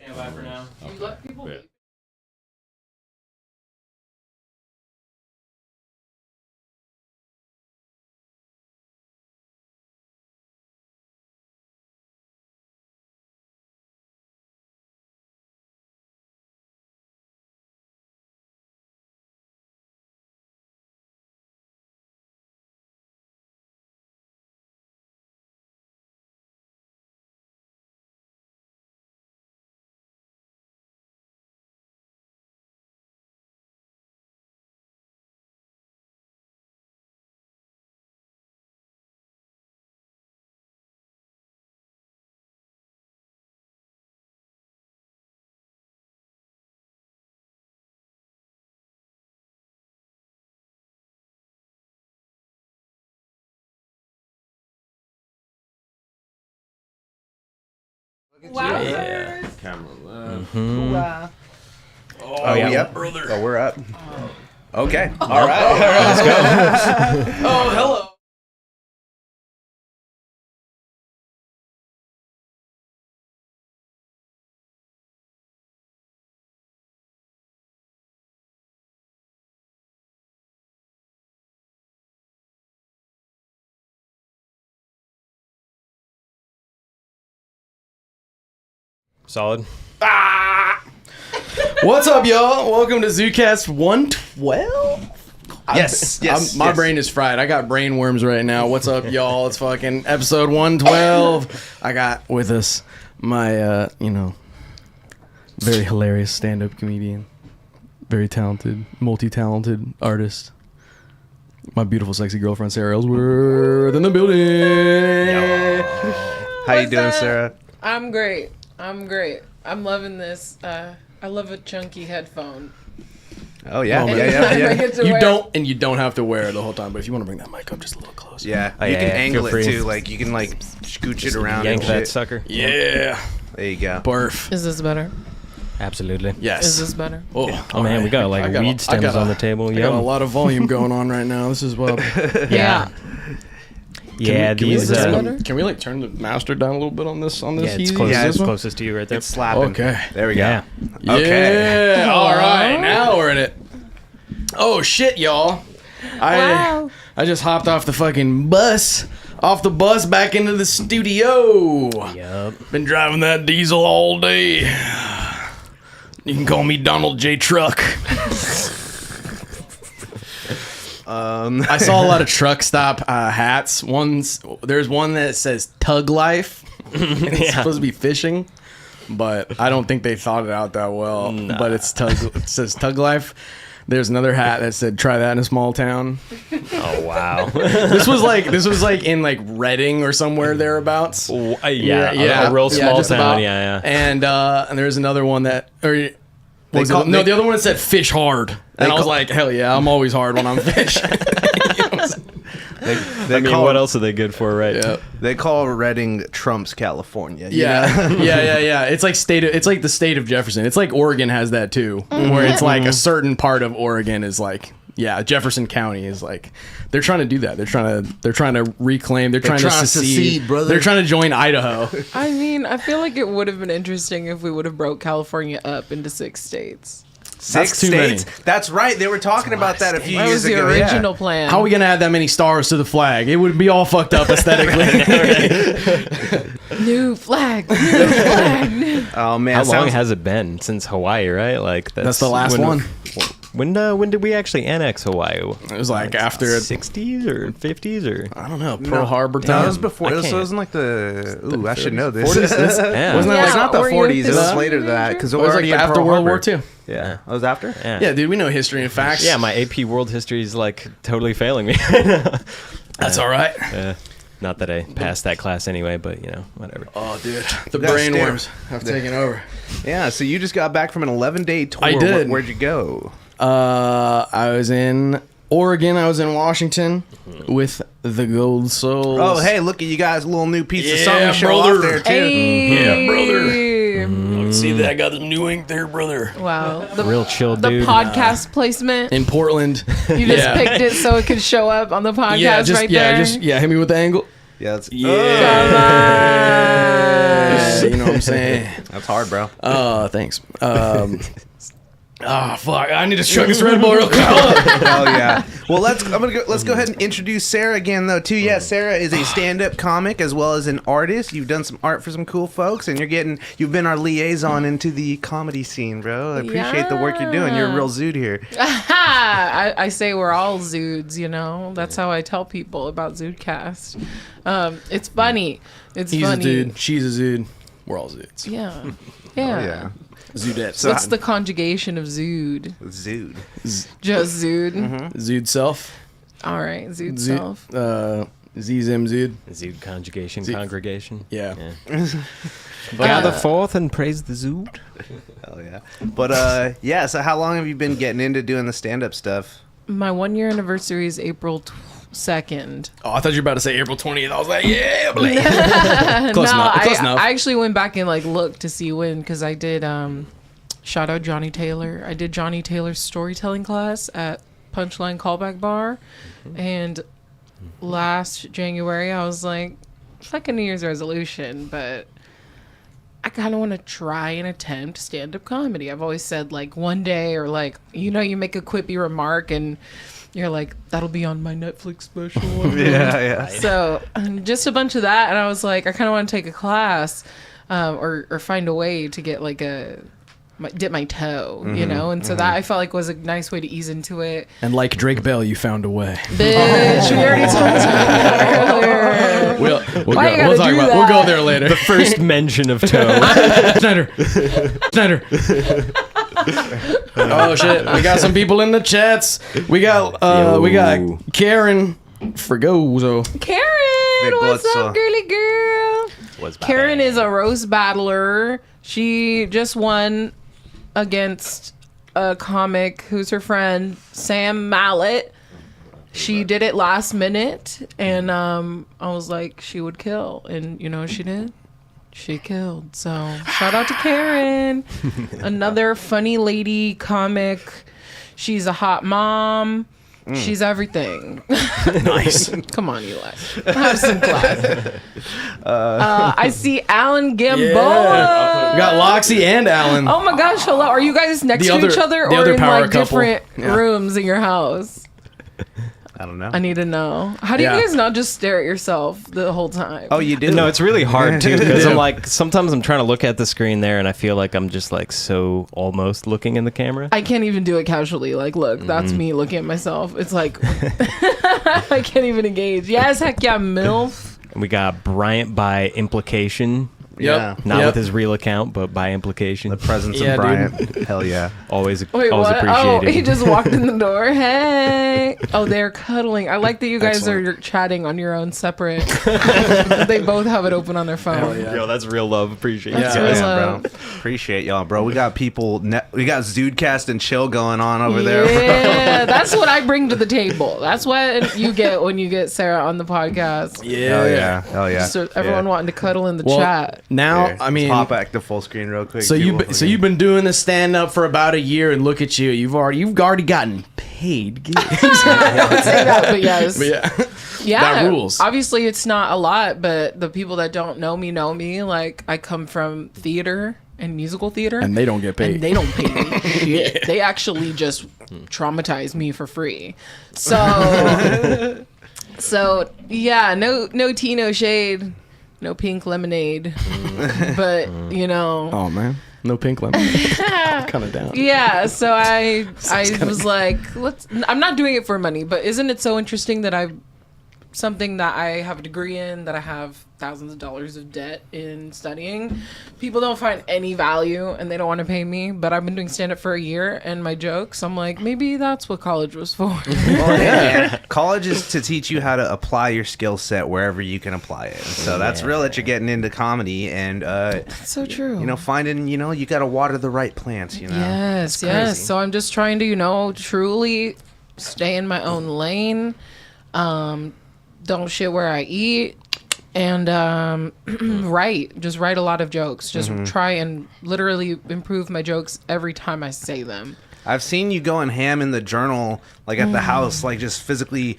Stand by for now. You let people leave. Wow. Yeah. Camera left. Oh, yeah. Yep, brother. Oh, we're up. Okay. All right. Let's go. Oh, hello. Solid. What's up, y'all? Welcome to ZUDECAST 112. Yes. My brain is fried. I got brain worms right now. What's up, y'all? It's fucking episode 112. I got with us my, very hilarious stand-up comedian, very talented, multi-talented artist. My beautiful, sexy girlfriend, Sarah Ellsworth, in the building. How you doing, Sarah? I'm great. I'm loving this. I love a chunky headphone. Oh yeah. Oh, man. Yeah. You don't have to wear it the whole time. But if you want to bring that mic up just a little closer, Yeah. Oh, You yeah, can yeah. angle Feel it free. too. Like you can like scooch it around. Yank and that shit. sucker. yeah, There you go. barf. Is this better? Absolutely. Yes. Is this better? Oh man, we got like weed stems on the table. I got a lot of volume going on right now. This is wild. Yeah. Yeah, these. Can we like turn the master down a little bit on this? Yeah, it's heat? closest, Yeah, it's closest to you right there. It's slapping. Okay. There we go. Yeah. Okay. Yeah. All right. Now we're in it. Oh shit, y'all! Wow. I just hopped off the fucking bus. Off the bus back into the studio. Yup. Been driving that diesel all day. You can call me Donald J. Truck. I saw a lot of truck stop hats. There's one that says Tug Life. And it's supposed to be fishing, but I don't think they thought it out that well. Nah. But it says Tug Life. There's another hat that said "Try that in a small town." Oh wow. This was like in like Reading or somewhere thereabouts. Yeah. A real small just town. about. Yeah. And there's another one that They the other one said "Fish hard," and I was like, "Hell yeah, I'm always hard when I'm fishing." They call what else are they good for, right? Yeah. They call Reading Trump's California. you know? Yeah. It's like it's like the state of Jefferson. It's like Oregon has that too, where it's like a certain part of Oregon is like, Jefferson County is like, they're trying to do that. They're trying to reclaim. They're trying to secede, brother. They're trying to join Idaho. I mean, I feel like it would have been interesting if we would have broke California up into 6 states. Six too states. many. That's right. They were talking about that a few That was years the ago. original plan. How are we gonna add that many stars to the flag? It would be all fucked up aesthetically. New flag. New flag. Oh man. How long has it been since Hawaii? Right, like That's the last one. When did we actually annex Hawaii? It was like after 60s or 50s or I don't know, Pearl Harbor No, time. it was before. I It can't. wasn't like the. Ooh, I should know this. 40s? yeah. Wasn't that It's not the were you 40s. It was history later than that major? because It we're was like already in after Pearl World War Harbor. II. Yeah. It was after. Yeah. Yeah, dude, we know history and facts. Yeah, my AP World History is like totally failing me. That's all right. Not that I passed that class anyway, but whatever. Oh, dude, the That's brain damn- worms have taken over. Yeah. So you just got back from an 11-day tour. I did. Where'd you go? I was in Oregon. I was in Washington with the Gold Souls. Oh, hey, look at you guys! A little new piece of Yeah, something to show brother. off there too. Hey. Yeah, brother. See that? I got some new ink there, brother. Wow. The, Real chill the dude. podcast placement. In Portland. You just picked it so it could show up on the podcast right there. Hit me with the angle. Yeah. That's, Yeah. Yeah, you know what I'm saying? That's hard, bro. Thanks. Fuck! I need to chug this Red Bull real quick. Hell yeah. Well, let's go ahead and introduce Sarah again, though, too. Yeah, Sarah is a stand-up comic as well as an artist. You've done some art for some cool folks, and you've been our liaison into the comedy scene, bro. I appreciate the work you're doing. You're a real Zude here. I say we're all Zudes, you know. That's how I tell people about ZUDECAST. It's funny. It's He's funny. a dude. She's a Zude. We're all Zudes. Yeah. Oh, Yeah. yeah. Zudettes. What's the conjugation of Zude? Zude. Just Zude. Zude self? All right, Zude Zude. self. Zim Zude. Zude conjugation, Zude. congregation. Yeah. Gather forth and praise the Zude. Hell yeah. But, yeah, so how long have you been getting into doing the stand-up stuff? My 1-year anniversary is April 2nd. Oh, I thought you were about to say April 20th. I was like, yeah, Blake. Close No, enough. Close enough. I actually went back and like looked to see when, because I did shout out Johnny Taylor. I did Johnny Taylor's storytelling class at Punchline Callback Bar, and last January I was like, it's like a New Year's resolution, but I kind of want to try and attempt stand-up comedy. I've always said like one day, or like, you know, you make a quippy remark and you're like, that'll be on my Netflix special. Yeah. So just a bunch of that, and I was like, I kind of want to take a class, or find a way to get like dip my toe, you know. And so that I felt like was a nice way to ease into it. And like Drake Bell, you found a way. Bitch, we already talked about that earlier. We'll Why you go. We'll gotta talk do about. that? We'll go there later. The first mention of toe. Snyder. Oh shit! We got some people in the chats. We got Karen Fregoso. Karen, what's Fregoso. up, girly girl? Was Karen is a roast battler. She just won against a comic who's her friend, Sam Mallet. She did it last minute, and I was like, she would kill, and you know what she did? She killed. So shout out to Karen, another funny lady comic. She's a hot mom. She's everything. Nice. Come on, Eli. Have some class. I see Alan Gamboa. We got Loxy and Alan. Oh my gosh, hello. Are you guys next The to other- each other the or other in power like couple. different Yeah. rooms in your house? I don't know. I need to know. How do Yeah. you guys not just stare at yourself the whole time? Oh, you do? No, it's really hard too, because Yeah. I'm like, sometimes I'm trying to look at the screen there and I feel like I'm just like so almost looking in the camera. I can't even do it casually. Like, look, that's me looking at myself. It's like, I can't even engage. Yes, heck yeah, MILF. We got Bryant by implication. Yeah. Not Yep. with his real account, but by implication. The presence Yeah, of Bryant. Hell yeah. Always Wait, always what? Oh, appreciated. he just walked in the door. Hey. Oh, they're cuddling. I like that you guys Excellent. are chatting on your own separate. They both have it open on their phone. Hell yeah. Yo, that's real love. Appreciate That's it. real guys. love. bro. Appreciate y'all, bro. We got people. We got Zudecast and chill going on over there, bro. Yeah, that's what I bring to the table. That's what you get when you get Sarah on the podcast. Yeah. Hell yeah. So everyone wanting to cuddle in the Well, chat. now, Here, I let's mean, hop back to full screen real quick. so you've been doing this stand up for about a year, and look at you. You've already gotten paid gigs. I would say that, but yes. But yeah. Yeah, That rules. Obviously, it's not a lot, but the people that don't know me know me. Like, I come from theater and musical theater, And they don't get paid. and they don't pay me shit. They actually just traumatize me for free. So, yeah, no tea, no shade, no pink lemonade, but you know. Oh man, no pink lemon. Kind of down. Yeah, so I was like, I'm not doing it for money, but isn't it so interesting that something that I have a degree in, that I have thousands of dollars of debt in studying, people don't find any value and they don't want to pay me, but I've been doing stand-up for a year, and my jokes, I'm like, maybe that's what college was for. Well, yeah. College is to teach you how to apply your skill set wherever you can apply it. So that's real that you're getting into comedy and So true. you know, finding, you know, you got to water the right plants, you know. Yes. So I'm just trying to, you know, truly stay in my own lane. Don't shit where I eat, and write a lot of jokes. Just try and literally improve my jokes every time I say them. I've seen you going ham in the journal, like at the house, like just physically,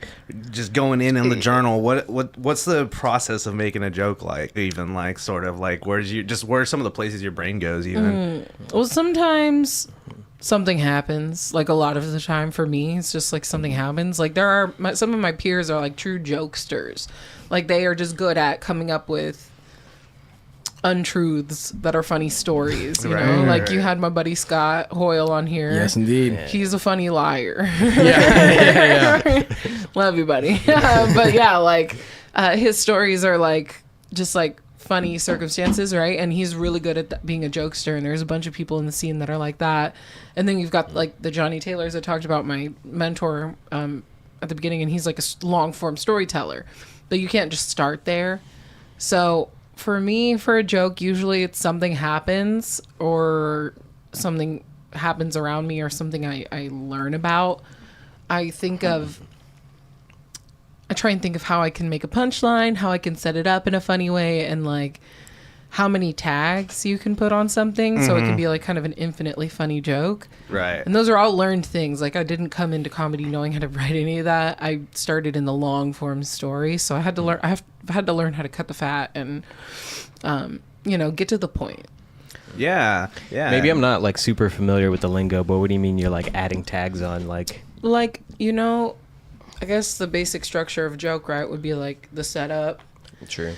just going in the journal. What's the process of making a joke like? Even like sort of like where are some of the places your brain goes? Even Well, sometimes something happens. Like a lot of the time for me, it's just like something happens. Like some of my peers are like true jokesters. Like they are just good at coming up with untruths that are funny stories, you know, like you had my buddy Scott Hoyle on here. Yes, indeed. He's a funny liar. Yeah. Love you, buddy. But yeah, like his stories are like just like funny circumstances, right? And he's really good at being a jokester, and there's a bunch of people in the scene that are like that. And then you've got like the Johnny Taylors. I talked about my mentor at the beginning, and he's like a long form storyteller, but you can't just start there. So for me, for a joke, usually it's something happens or something happens around me or something I learn about. I try and think of how I can make a punchline, how I can set it up in a funny way, and like how many tags you can put on something so it can be like kind of an infinitely funny joke. right. And those are all learned things. Like I didn't come into comedy knowing how to write any of that. I started in the long form story, so I had to learn. I've had to learn how to cut the fat and, get to the point. Yeah. Maybe I'm not like super familiar with the lingo, but what do you mean you're like adding tags on like? Like I guess the basic structure of a joke, right, would be like the setup True.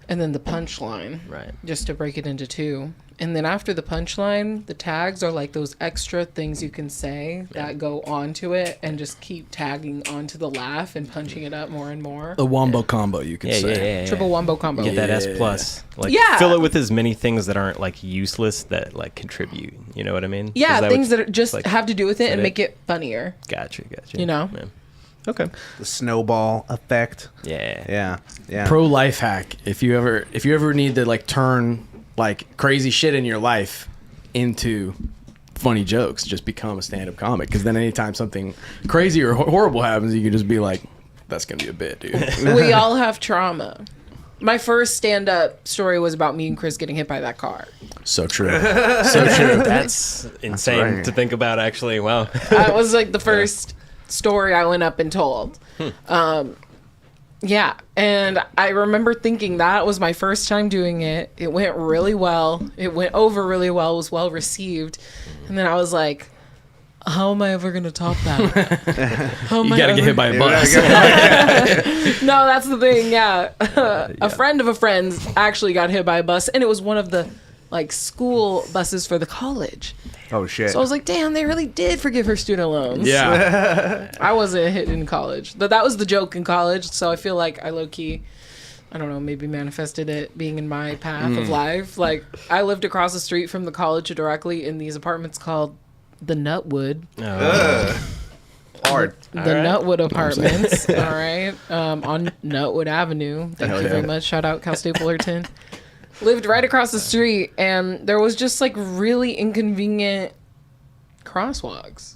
and then the punchline, Right. just to break it into two. And then after the punchline, the tags are like those extra things you can say that go onto it and just keep tagging onto the laugh and punching it up more and more. The wombo combo, you could say. Yeah. Triple wombo combo. Get that S plus. Like Yeah. fill it with as many things that aren't like useless that like contribute. You know what I mean? Yeah, Is things what- that just like, have to do with it is and that make it funnier. Gotcha. You know? Yeah. Okay. The snowball effect. Yeah. Yeah. Pro life hack. If you ever need to like turn like crazy shit in your life into funny jokes, just become a stand-up comic, because then anytime something crazy or horrible happens, you can just be like, that's gonna be a bit, dude. We all have trauma. My first stand-up story was about me and Chris getting hit by that car. So true. So true. That's insane right. to think about, actually. Wow. That was like the first story I went up and told. Yeah, and I remember thinking that was my first time doing it. It went really well. It went over really well. It was well received. And then I was like, how am I ever going to top that? You gotta get hit by a bus. No, that's the thing, yeah. A friend of a friend's actually got hit by a bus, and it was one of the like school buses for the college. Oh shit. So I was like, damn, they really did forgive her student loans. Yeah. I wasn't hit in college. But that was the joke in college, so I feel like I low-key, I don't know, maybe manifested it being in my path of life. Like, I lived across the street from the college directly in these apartments called the Nutwood. Hard. The Nutwood Apartments, all right, on Nutwood Avenue. Thank you very much. Shout out Cal State Fullerton. Lived right across the street, and there was just like really inconvenient crosswalks.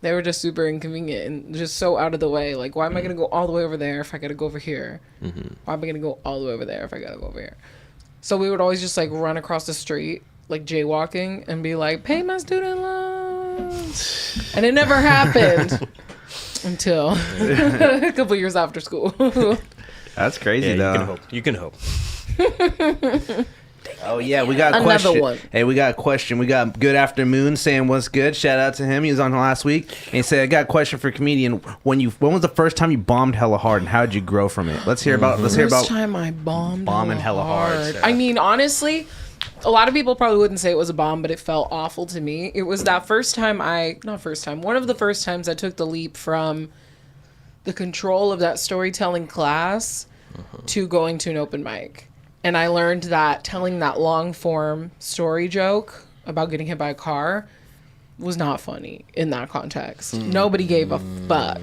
They were just super inconvenient and just so out of the way. Like, why am I going to go all the way over there if I got to go over here? Why am I going to go all the way over there if I got to go over here? So we would always just like run across the street, like jaywalking, and be like, pay my student loans. And it never happened until a couple years after school. That's crazy Yeah, though. you can hope. Oh yeah, we got a Another question. one. Hey, we got a question. We got Good Afternoon saying what's good. Shout out to him. He was on last week, and he said, "I got a question for a comedian. When was the first time you bombed hella hard, and how did you grow from it? Let's hear about. Let's hear First about. time I bombing hella hard, Sarah. I mean, honestly, a lot of people probably wouldn't say it was a bomb, but it felt awful to me. It was that one of the first times I took the leap from the control of that storytelling class to going to an open mic. And I learned that telling that long form story joke about getting hit by a car was not funny in that context. Nobody gave a fuck.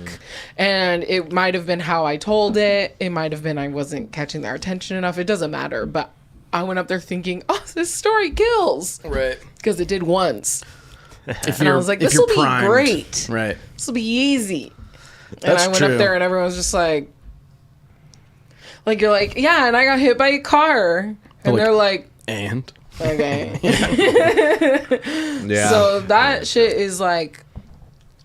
And it might have been how I told it. It might have been I wasn't catching their attention enough. It doesn't matter. But I went up there thinking, oh, this story kills. Right. Because it did once. If And I was like, this will be great. Right. This will be easy. And That's I went true. up there and everyone was just like, you're like, yeah, and I got hit by a car. And Like- they're like, And Okay. Yeah. So that shit is like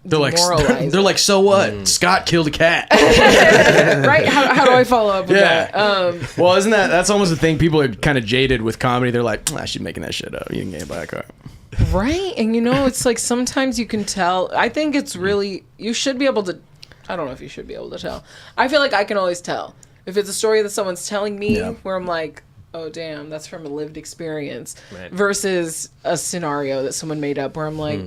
They're like, demoralizing. they're like, so what? Scott killed a cat. Right? How do I follow up with Yeah. that? Well, isn't that's almost the thing? People are kind of jaded with comedy. They're like, she's making that shit up. You can get hit by a car. Right? And it's like sometimes you can tell. I think it's really, you should be able to, I don't know if you should be able to tell. I feel like I can always tell. If it's a story that someone's telling me where I'm like, oh, damn, that's from a lived experience versus a scenario that someone made up where I'm like,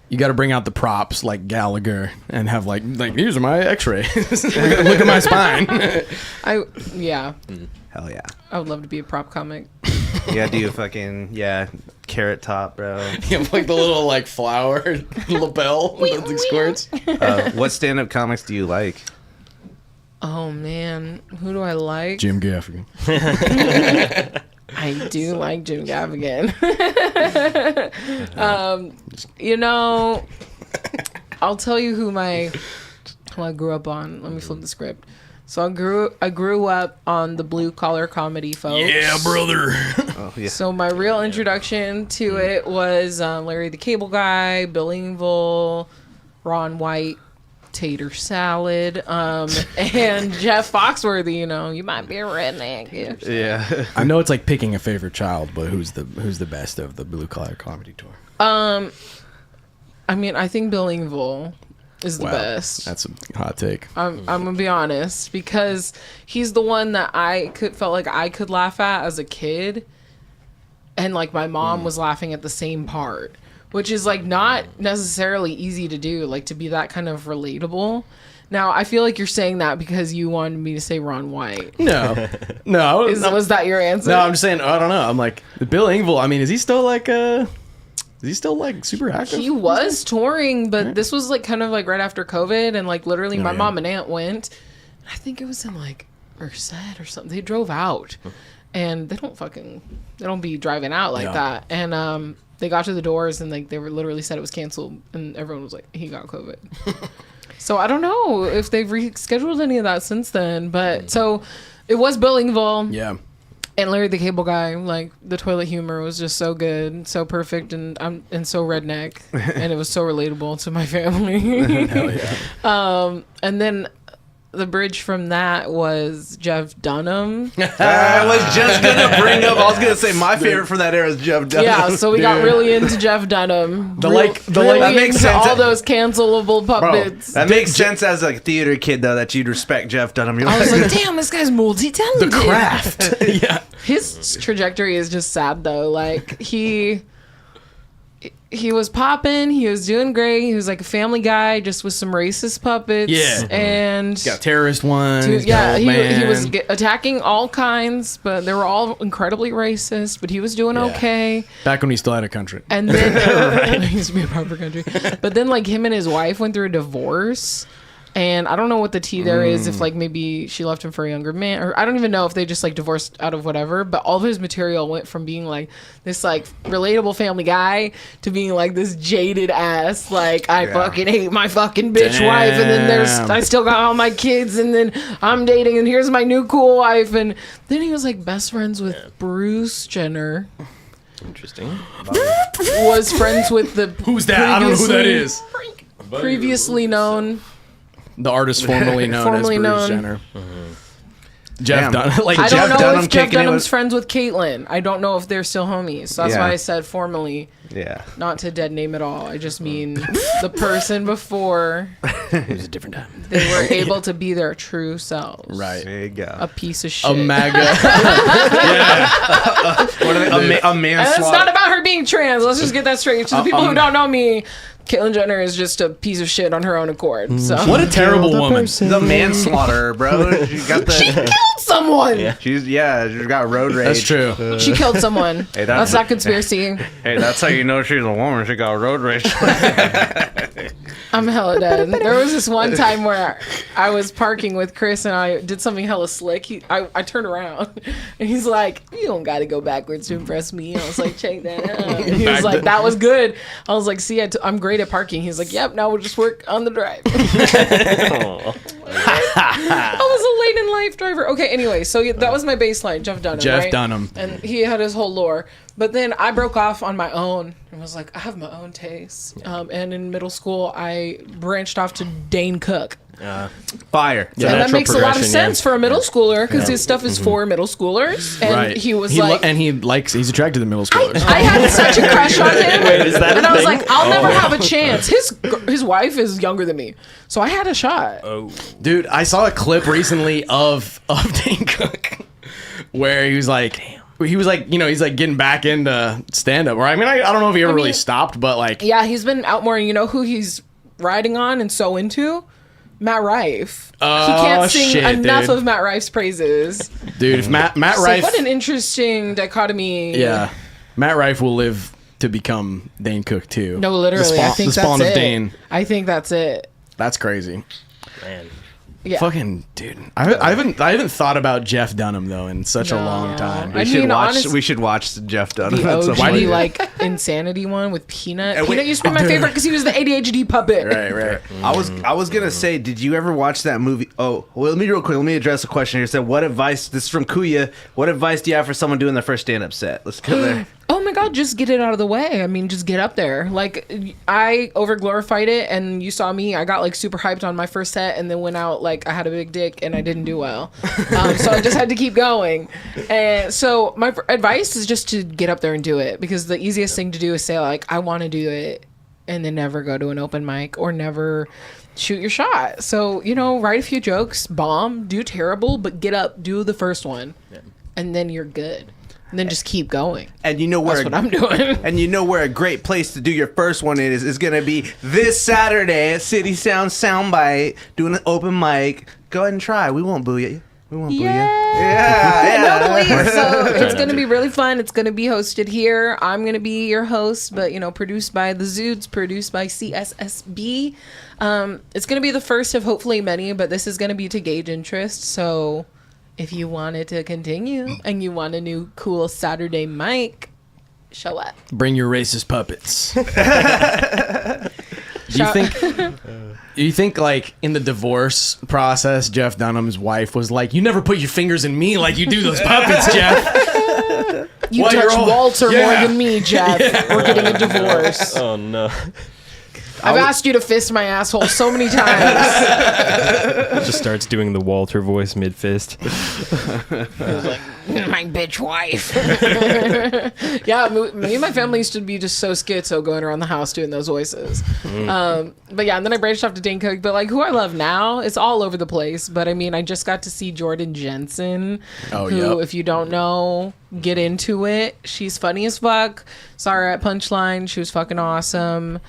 You got to bring out the props like Gallagher and have like these are my X-rays. Look at my spine. yeah. Hell yeah. I would love to be a prop comic. Yeah, do a fucking carrot top, bro. You have like the little like flower lapel that like squirts. What stand-up comics do you like? Oh man, who do I like? Jim Gaffigan. I do like Jim Gaffigan. I'll tell you who I grew up on. Let me flip the script. So I grew up on the blue collar comedy, folks. Yeah, brother. Oh, yeah. So my real introduction to it was Larry the Cable Guy, Bill Engvall, Ron White, Tater Salad, and Jeff Foxworthy. You might be a redneck. Yeah. I know it's like picking a favorite child, but who's the best of the blue collar comedy tour? I think Bill Engvall is the best. That's a hot take. I'm gonna be honest, because he's the one that felt like I could laugh at as a kid, and like my mom was laughing at the same part, which is like not necessarily easy to do, like to be that kind of relatable. Now I feel like you're saying that because you wanted me to say Ron White. No. Was that your answer? No, I'm just saying. I don't know. I'm like Bill Engvall. I mean, is he still like super active? He was touring, but this was like kind of like right after COVID, and like literally my mom and aunt went. I think it was in like Merced or something. They drove out, and they don't be driving out like that. And they got to the doors, and like they were literally said it was canceled, and everyone was like, he got COVID. So I don't know if they've rescheduled any of that since then, but so it was Bill Engvall. Yeah. And Larry the Cable Guy, like the toilet humor was just so good, so perfect, and so redneck, and it was so relatable to my family. Hell yeah. And then the bridge from that was Jeff Dunham. I was just gonna bring up. I was gonna say my favorite from that era is Jeff Dunham. Yeah, so we got really into Jeff Dunham. Really that makes into sense. all those cancelable puppets. That makes sense as a theater kid, though, that you'd respect Jeff Dunham. You're I was like, damn, this guy's multi-talented. The craft. Yeah. His trajectory is just sad though. Like he was popping, he was doing great. He was like a Family Guy, just with some racist puppets. Yeah. And He's got terrorist ones. he was attacking all kinds, but they were all incredibly racist. But he was doing okay. Back when he still had a country. And then he used to be a proper country. But then like him and his wife went through a divorce. And I don't know what the tea there is, if like maybe she left him for a younger man, or I don't even know if they just like divorced out of whatever, but all of his material went from being like this like relatable Family Guy to being like this jaded ass, like I fucking hate my fucking bitch wife, and then I still got all my kids, and then I'm dating, and here's my new cool wife, and then he was like best friends with Bruce Jenner. Interesting. Was friends with the Who's that? I don't know who that is. Previously known. The artist formerly known as Bruce Jenner. Jeff Dunham. Like I don't know Dunham if Jeff kicking it Dunham's with- friends with Caitlyn. I don't know if they're still homies. So that's why I said formally. Yeah. Not to dead name at all. I just mean the person before it was a different time. they were able to be their true selves. Right. There you go. A piece of shit. A MAGA. A And manslaughter. it's not about her being trans. Let's just get that straight. To the people who don't know me, Caitlyn Jenner is just a piece of shit on her own accord. So What a terrible woman. The manslaughter, bro. She got she the. killed someone. She's got road rage. That's true. She killed someone. That's not conspiracy. Hey, that's how you know she's a woman. She got road rage. I'm hella dead. There was this one time where I was parking with Chris and I did something hella slick. I turned around and he's like, "You don't got to go backwards to impress me." And I was like, "Check that out." And he was like, "That was good." I was like, "See, I'm great at parking." He's like, "Yep, now we'll just work on the drive." I was a late in life driver. Okay, anyway, so that was my baseline, Jeff Dunham. Jeff right? Dunham. And he had his whole lore. But then I broke off on my own and was like, I have my own taste. And in middle school, I branched off to Dane Cook. Fire. And that makes a lot of progression, sense for a middle schooler because his stuff is for middle schoolers. And he was like... he's attracted to middle schoolers. I had such a crush on him. Wait, is that and a I was thing? like, I'll never have a chance. His wife is younger than me. So I had a shot. Oh, Dude, I saw a clip recently of Dane Cook where he was like... he's like getting back into stand-up. Or I mean, I don't know if he ever really stopped, but like... Yeah, he's been out more. And you know who he's riding on and so into? Matt Rife. He can't sing enough of Matt Rife's praises. Dude, if Matt Rife... what an interesting dichotomy. Yeah. Matt Rife will live to become Dane Cook, too. No, literally. I think the spawn that's of it. Dane. I think that's it. That's crazy. man. Yeah. Fucking dude, I haven't thought about Jeff Dunham though in such a long time. I mean, We should watch Jeff Dunham. The at some OG, point. like, Insanity one with Peanut. And Peanut used to be my favorite because he was the ADHD puppet. Right. I was gonna say, did you ever watch that movie? Oh, well, let me address a question here. It said, what advice? This is from Kuya. What advice do you have for someone doing their first stand-up set? Let's go there. Oh my God, just get it out of the way. I mean, just get up there. Like, I overglorified it, and you saw me. I got like super hyped on my first set, and then went out like I had a big dick, and I didn't do well. So I just had to keep going. And so my advice is just to get up there and do it, because the easiest thing to do is say like, I want to do it, and then never go to an open mic or never shoot your shot. So, you know, write a few jokes, bomb, do terrible, but get up, do the first one, and then you're good. And then just keep going. And you know where That's what I'm doing. And you know where a great place to do your first one is going to be this Saturday at City Sound Soundbite, doing an open mic. Go ahead and try. We won't boo you. We won't boo you. Yeah. Totally. So it's going to be really fun. It's going to be hosted here. I'm going to be your host, but, you know, produced by the Zudes, produced by CSSB. It's going to be the first of hopefully many, but this is going to be to gauge interest. So if you wanted to continue and you want a new cool Saturday mic, show up. Bring your racist puppets. Do you think like in the divorce process, Jeff Dunham's wife was like, "You never put your fingers in me like you do those puppets, Jeff." You Well, touch you're all- Walter Yeah. more than me, Jeff. We're getting a divorce. Oh no. I've asked you to fist my asshole so many times. Just starts doing the Walter voice mid fist. My bitch wife. Yeah, me and my family used to be just so schizo going around the house doing those voices. But yeah, and then I branched off to Dane Cook. But like, who I love now, it's all over the place. But I mean, I just got to see Jordan Jensen, who, if you don't know, get into it. She's funny as fuck. Saw her at Punchline. She was fucking awesome.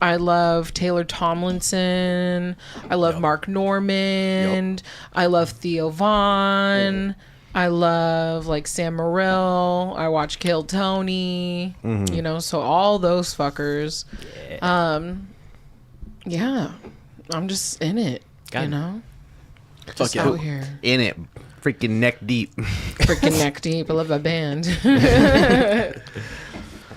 I love Taylor Tomlinson. I love Mark Normand. I love Theo Vaughn. I love like Sam Morril. I watch Kill Tony. You know, so all those fuckers. Yeah. I'm just in it. You know? Just out here. In it. Freaking neck deep. Freaking neck deep. I love that band.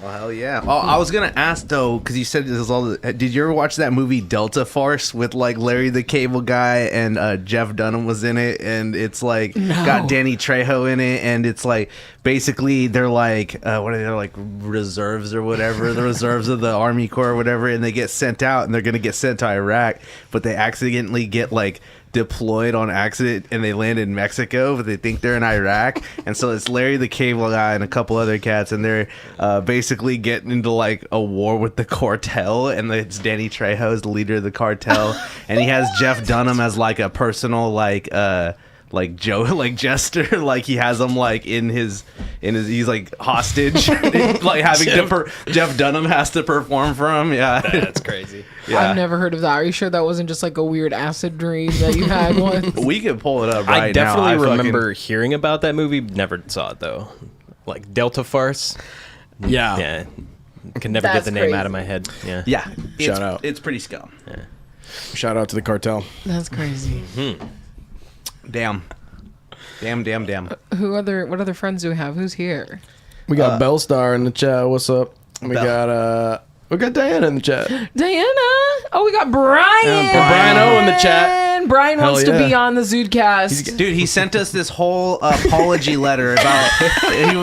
Well, hell yeah. Oh, I was going to ask, though, because you said this is all... Did you ever watch that movie Delta Force with, like, Larry the Cable Guy and Jeff Dunham was in it? And it's, like, got Danny Trejo in it. And it's, like, basically they're, like, what are they, like, reserves or whatever. The reserves of the Army Corps or whatever. And they get sent out, and they're going to get sent to Iraq. But they accidentally get, like, deployed on accident, and they land in Mexico, but they think they're in Iraq. And so it's Larry the Cable Guy and a couple other cats, and they're basically getting into like a war with the cartel, and it's Danny Trejo is the leader of the cartel, and he has Jeff Dunham as like a personal like Joe, like jester, like he has him like in his he's like hostage, like having Jeff Dunham has to perform for him. Yeah, That's crazy. Yeah. I've never heard of that. Are you sure that wasn't just like a weird acid dream that you had once? We could pull it up right I definitely now. remember hearing about that movie. Never saw it though. Like Delta Farce. Yeah. Yeah. I can never get That's the name out crazy. of my head. Yeah. Yeah, Shout out. It's pretty scum. Shout out to the cartel. That's crazy. Damn. What other friends do we have? Who's here? We got Bellstar in the chat. What's up? We got Diana in the chat. Diana. Oh, we got Brian. Brian O in the chat. Brian Hell wants yeah. to be on the Zudecast. Dude, he sent us this whole apology letter about.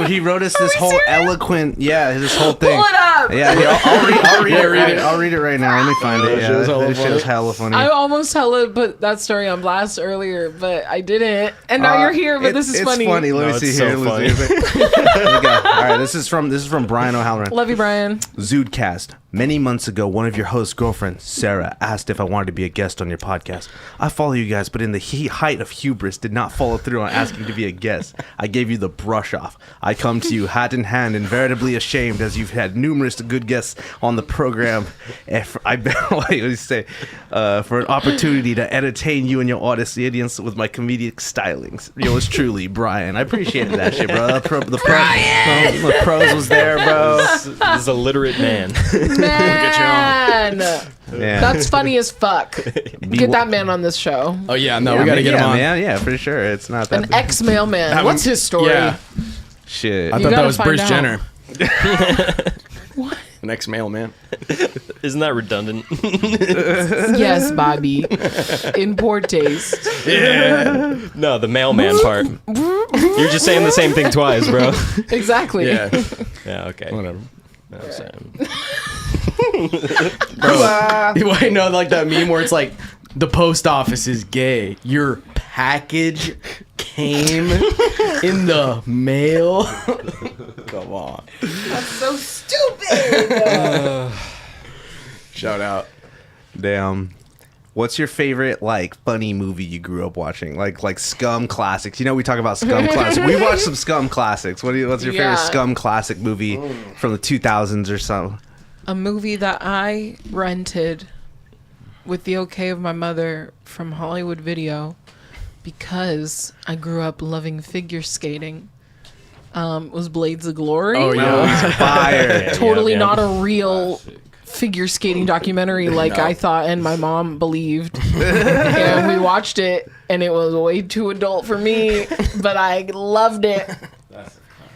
He wrote us this whole serious? eloquent, this whole thing. Pull it up. Yeah, here, I'll read it. it. I'll read it right now. Let me find it. That Yeah, shit was hella that shit funny. was hella funny. I almost put that story on blast earlier, but I didn't. And now you're here, but this is funny. It's funny. Let No, me see it's here. so Let me see. Here we go. All right, this is from Brian O'Halloran. Love you, Brian. Zudecast. Many months ago, one of your host's girlfriends, Sarah, asked if I wanted to be a guest on your podcast. I follow you guys, but in the height of hubris, did not follow through on asking to be a guest. I gave you the brush off. I come to you hat in hand and veritably ashamed, as you've had numerous good guests on the program. For an opportunity to entertain you and your audience with my comedic stylings. Yours truly, Brian. I appreciated that shit, bro. The pros was there, bro. This is a literate man. Man. Yeah. That's funny as fuck. Get that man on this show. Oh yeah, no, we gotta get him on. Man, yeah, for sure. It's not that An ex-mailman. What's his story? Yeah, shit. I You thought that gotta was find Bruce out. Jenner. What? An ex-mailman. Isn't that redundant? Yes, Bobby. In poor taste. No, the mailman part. You're just saying the same thing twice, bro. Exactly. Yeah, Yeah, okay. whatever. No, I'm saying. Wait, no, like that meme where it's like, the post office is gay. Your package came in the mail. Come on. That's so stupid. Shout out. Damn. What's your favorite funny movie you grew up watching? Like Scum classics. You know we talk about Scum classics. We watched some Scum classics. What's your favorite Scum classic movie from the 2000s or so? A movie that I rented with the okay of my mother from Hollywood Video because I grew up loving figure skating. Was Blades of Glory. Oh yeah. Fire. Totally Yeah. not a real figure skating documentary like I thought and my mom believed. And we watched it and it was way too adult for me, but I loved it.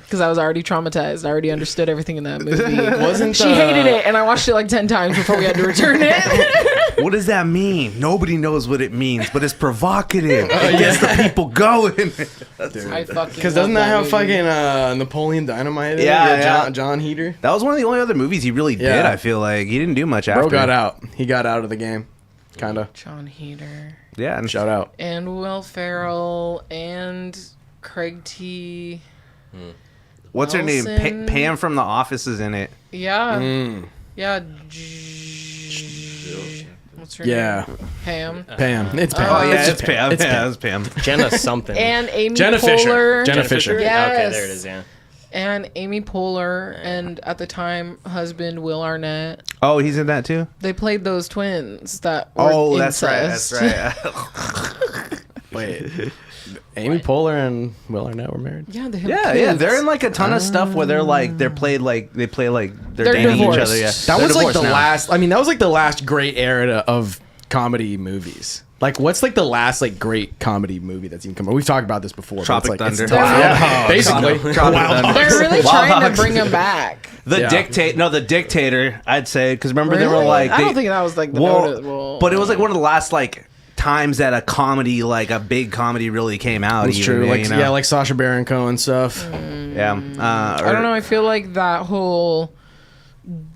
Because I was already traumatized. I already understood everything in that movie. She hated it, and I watched it 10 times before we had to return it. What does that mean? Nobody knows what it means, but it's provocative. It gets the people going. I fucking Because doesn't that have movie. fucking Napoleon Dynamite in it? Yeah. John Heater. That was one of the only other movies he really did, Yeah. I feel like. He didn't do much after. Bro got out. He got out of the game. Kinda. John Heater Yeah, and Shout out. and Will Ferrell and Craig T. what's her name? Wilson. Pam from The Office is in it. Yeah, Mm. yeah. What's her Yeah. name? Pam. Pam. It's Pam. Oh, yeah, just it's Pam. It's Yeah, Pam. it's Pam. Jenna something. And Amy Jenna Poehler. Fisher. Jenna Fisher. Yes. Okay, there it is, yeah. And Amy Poehler and at the time husband Will Arnett. Oh, he's in that too? They played those twins that were Oh, that's right. incest. That's right. Wait. Amy Poehler and Will Arnett were married. Yeah, they have Yeah, kids. yeah, they're in a ton of stuff where they're they play they're They're dating divorced. each other. Yeah, That They're was divorced the now. last. I mean, that was the last great era of comedy movies. What's the last great comedy movie that's even come out? We've talked about this before. but Tropic it's it's Thunder. tough. Wow. Yeah, basically. Tropic Wild Thunder. Hogs. They're really Wild trying Hogs. to bring him back. The Yeah. the Dictator. I'd say because remember they were Really? like I they, don't think that was the notable. but it was one of the last times that a comedy a big comedy really came out. That's even, true. you know? Yeah, like Sacha Baron Cohen stuff. yeah. I don't know. I feel like that whole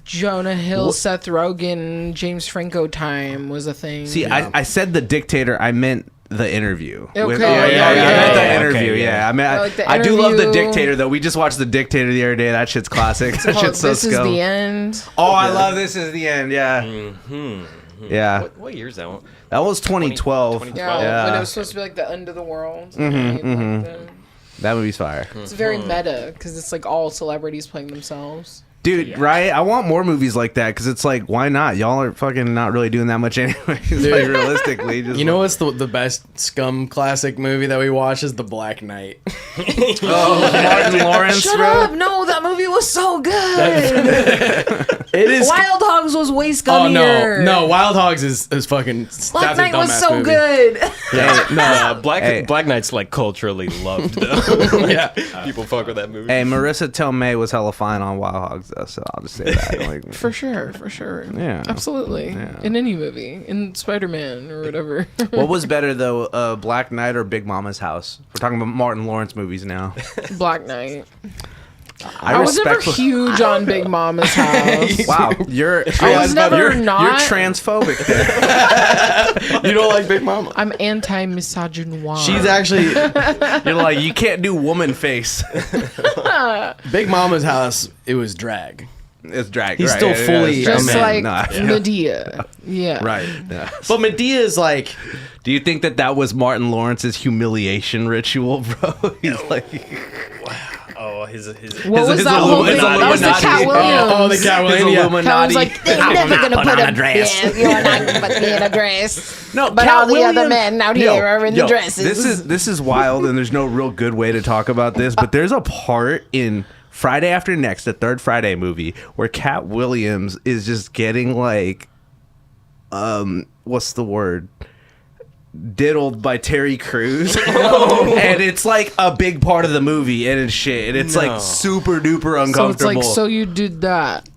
Jonah Hill, Seth Rogen, James Franco time was a thing. See, I said the Dictator. I meant the interview. Okay. I meant Okay. the interview. Okay, Yeah, I mean, I like the I do love the interview. Dictator though. We just watched the Dictator the other day. That shit's classic. That Oh, shit's so this is scum. the end. Oh, I love This Is the End. Yeah, yeah. What year is that one? That was 2012. 2012. Yeah, when it Yeah, was supposed to be the end of the world. that movie's fire. It's very meta because it's all celebrities playing themselves. Dude, right? I want more movies like that because it's why not? Y'all are fucking not really doing that much anyway. Realistically, just You know what's the best scum classic movie that we watched is The Black Knight. Martin Lawrence, Shut bro. up! No, that movie was so good. It is. Wild Hogs was way Oh scummier. no, Wild Hogs is fucking. Black that's a Knight was dumbass so movie. good. Black Knight's culturally loved though. Yeah. People fuck with that movie. Hey, Marissa Tomei was hella fine on Wild Hogs songs though, so I'll just say that. Like, For sure. Yeah. Absolutely. Yeah. In any movie. In Spider-Man or whatever. what was better though, Black Knight or Big Mama's House? We're talking about Martin Lawrence movies now. Black Knight. I was never huge on Big Mama's House. Wow, you're never not. You're transphobic. There. You don't like Big Mama? I'm anti-misogynoir. She's actually You're like, you can't do woman face. Big Mama's House. It was drag. It's drag. He's right, still yeah, fully it's just drag. like No, Medea. Yeah. right. Yeah. But Medea's like, Do you think that was Martin Lawrence's humiliation ritual, bro? He's like, Oh, his What was that whole thing? That was the Cat Williams. oh, the Cat his Williams. Yeah. Cat Illuminati. was like, they're never going to put a dress. Yeah, you're not going to put me in a dress. No, But Cat all the other Williams- men out here are in the dresses. This is wild, and there's no real good way to talk about this. But there's a part in Friday After Next, the third Friday movie, where Cat Williams is just getting like, what's the word? Diddled by Terry Crews. And it's like a big part of the movie, and it's shit, and it's No. like super duper So uncomfortable. it's like, so you did that,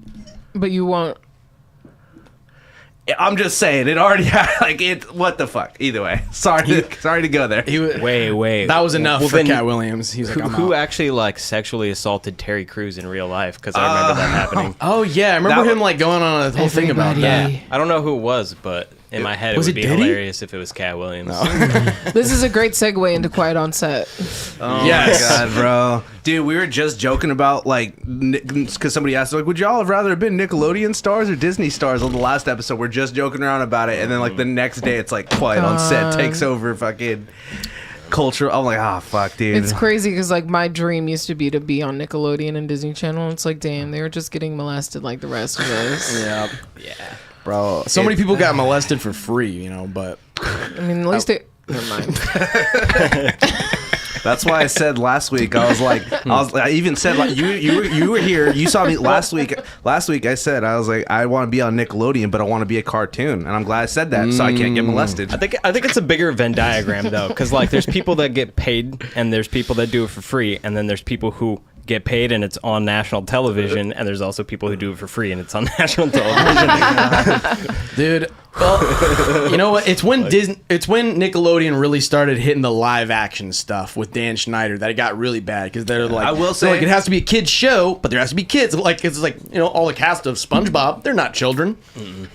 but you won't. I'm just saying, it already had like it. What the fuck? Either way, sorry to go there. He was, Wait. that was enough Well, for then Cat Williams. He's like, I'm Who out. actually like sexually assaulted Terry Crews in real life? Because I remember that happening. Oh yeah, I remember That him like going on a whole thing about Everybody. that. I don't know who it was, but in my head it Was would it be Diddy? hilarious if it was Cat Williams. This is a great segue into Quiet on Set. Oh Yes. my god, bro. Dude, we were just joking about like, because somebody asked like, would y'all have rather been Nickelodeon stars or Disney stars on the last episode? We're just joking around about it, and then like the next day it's like Quiet on Set takes over fucking culture. I'm like, ah, fuck, dude. It's crazy because like my dream used to be to be on Nickelodeon and Disney Channel. It's like, damn, they were just getting molested like the rest of us. Yeah. Bro, So many people got molested for free, you know, but I mean, at least they. Never mind. That's why I said last week. I even said like you were here. You saw me last week. Last week I said I was like, I want to be on Nickelodeon, but I want to be a cartoon, and I'm glad I said that so I can't get molested. I think it's a bigger Venn diagram though, because like there's people that get paid and there's people that do it for free, and then there's people who get paid and it's on national television, and there's also people who do it for free and it's on national television. dude, well, you know what? It's when Nickelodeon really started hitting the live action stuff with Dan Schneider that it got really bad because they're like, I will they're say- like, it has to be a kid's show, but there has to be kids. Like it's like, you know, all the cast of SpongeBob, they're not children,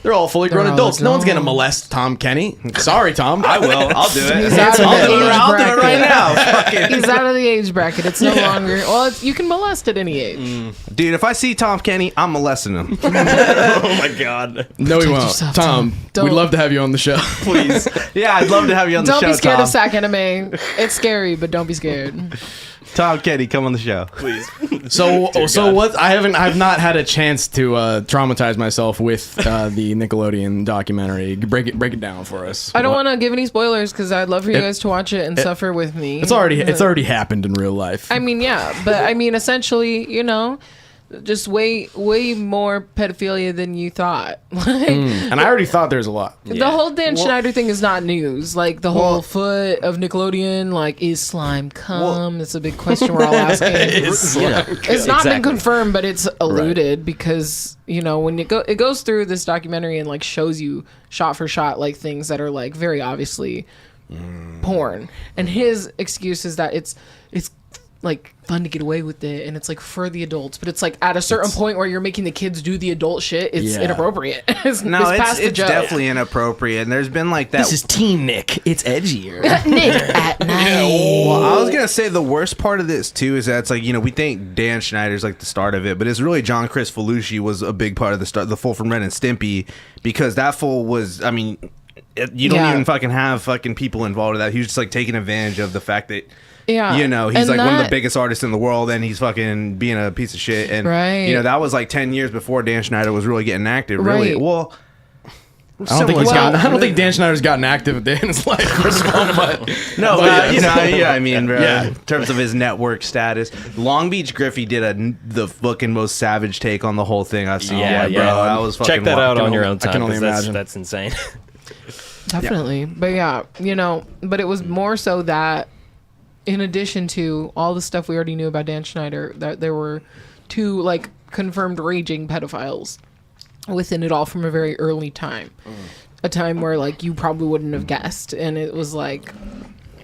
they're all fully grown all adults. No one's gonna adults. molest Tom Kenny. Sorry, Tom. I will. I'll do it. He's out of I'll the do it. age I'll do it right bracket. now. Fucking- He's out of the age bracket. It's no longer. Well, you can molest at any age. Dude, if I see Tom Kenny, I'm molesting him. Oh my god. No, he won't. yourself, Tom, Tom. Don't- we'd love to have you on the show. Please. Yeah, I'd love to have you on the Don't show, be scared Tom. of sack anime. It's scary, but don't be scared. Tom Kenny, come on the show. Please. So God. what? I've not had a chance to traumatize myself with the Nickelodeon documentary. Break it down for us. I don't want to give any spoilers because I'd love for you guys to watch it and suffer with me. It's already happened in real life. I mean, yeah, but I mean, essentially, you know, just way more pedophilia than you thought. Like, and I already thought there's a lot. the whole Dan Schneider thing is not news. Like the whole foot of Nickelodeon, like is slime cum? It's a big question we're all asking. It's not been confirmed, but it's alluded because you know when it goes through this documentary and like shows you shot for shot like things that are like very obviously porn. And his excuse is that it's like fun to get away with it and it's like for the adults, but it's like at a certain point where you're making the kids do the adult shit, it's Yeah. inappropriate. it's No, past the it's joke. definitely inappropriate. And there's been like that. This is Teen Nick. It's edgier. Nick at night. Well, I was gonna say the worst part of this too is that it's like, you know, we think Dan Schneider's like the start of it, but it's really John Chris Felucci was a big part of the start, the fool from Ren and Stimpy, because that fool was, I mean, you don't Yeah. even fucking have fucking people involved in that. He was just like taking advantage of the fact that, Yeah. you know, he's And like one of the that- biggest artists in the world, and he's fucking being a piece of shit. And Right. you know, that was like 10 years before Dan Schneider was really getting active. Really, Right. well. I don't similar- think Dan Schneider's gotten active a day in his life. First of all, but No, but you know, yeah, I mean, bro, Yeah. in terms of his network status, Long Beach Griffey did the fucking most savage take on the whole thing I've seen. Yeah, yet, yeah. bro. That was fucking Check that out wild. on your own I can time. only 'Cause that's, imagine. that's insane. Definitely. But yeah, you know, but it was more so that in addition to all the stuff we already knew about Dan Schneider, that there were two like confirmed raging pedophiles within it all from a very early time. A time where like you probably wouldn't have guessed, and it was like,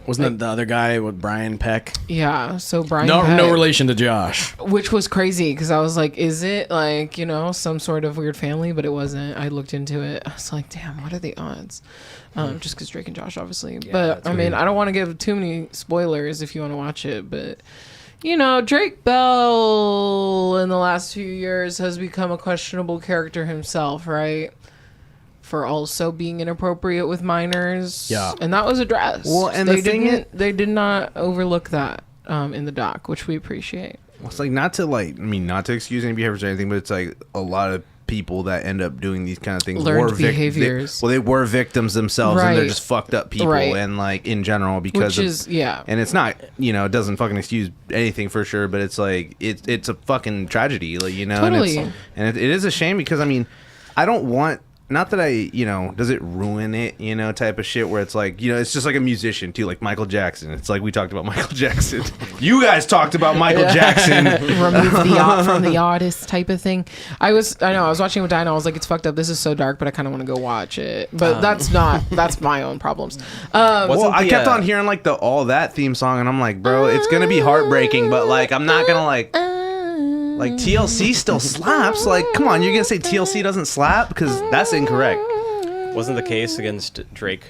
Wasn't it the other guy with Brian Peck? yeah. So Brian, No, Peck, no relation to Josh. which was crazy because I was like, is it like, you know, some sort of weird family? But it wasn't. I looked into it. I was like, damn, what are the odds? Just because Drake and Josh, obviously. But I mean, I don't want to give too many spoilers if you want to watch it, but. You know, Drake Bell in the last few years has become a questionable character himself, right? For also being inappropriate with minors. Yeah. And that was addressed. Well, and they the thing didn't, they did not overlook that in the doc, which we appreciate. It's like not to excuse any behaviors or anything, but it's like a lot of people that end up doing these kind of things Learned behaviors. They were victims themselves, and they're Right. just fucked up people, Right. and like in general because Which is, yeah. And it's not, you know, it doesn't fucking excuse anything for sure, but it's like it's a fucking tragedy, like, you know. Totally. And it is a shame because I mean, I don't want. Not that I, you know, does it ruin it, you know, type of shit where it's like, you know, it's just like a musician too, like Michael Jackson. It's like we talked about Michael Jackson. You guys talked about Michael Jackson. Remove the yacht from the artist type of thing. I was watching with Dinah. I was like, it's fucked up. This is so dark, but I kind of want to go watch it. But that's my own problems. Well, I kept on hearing like the All That theme song, and I'm like, bro, it's gonna be heartbreaking, but like I'm not gonna like TLC still slaps. Like, come on, you're gonna say TLC doesn't slap because that's incorrect. Wasn't the case against Drake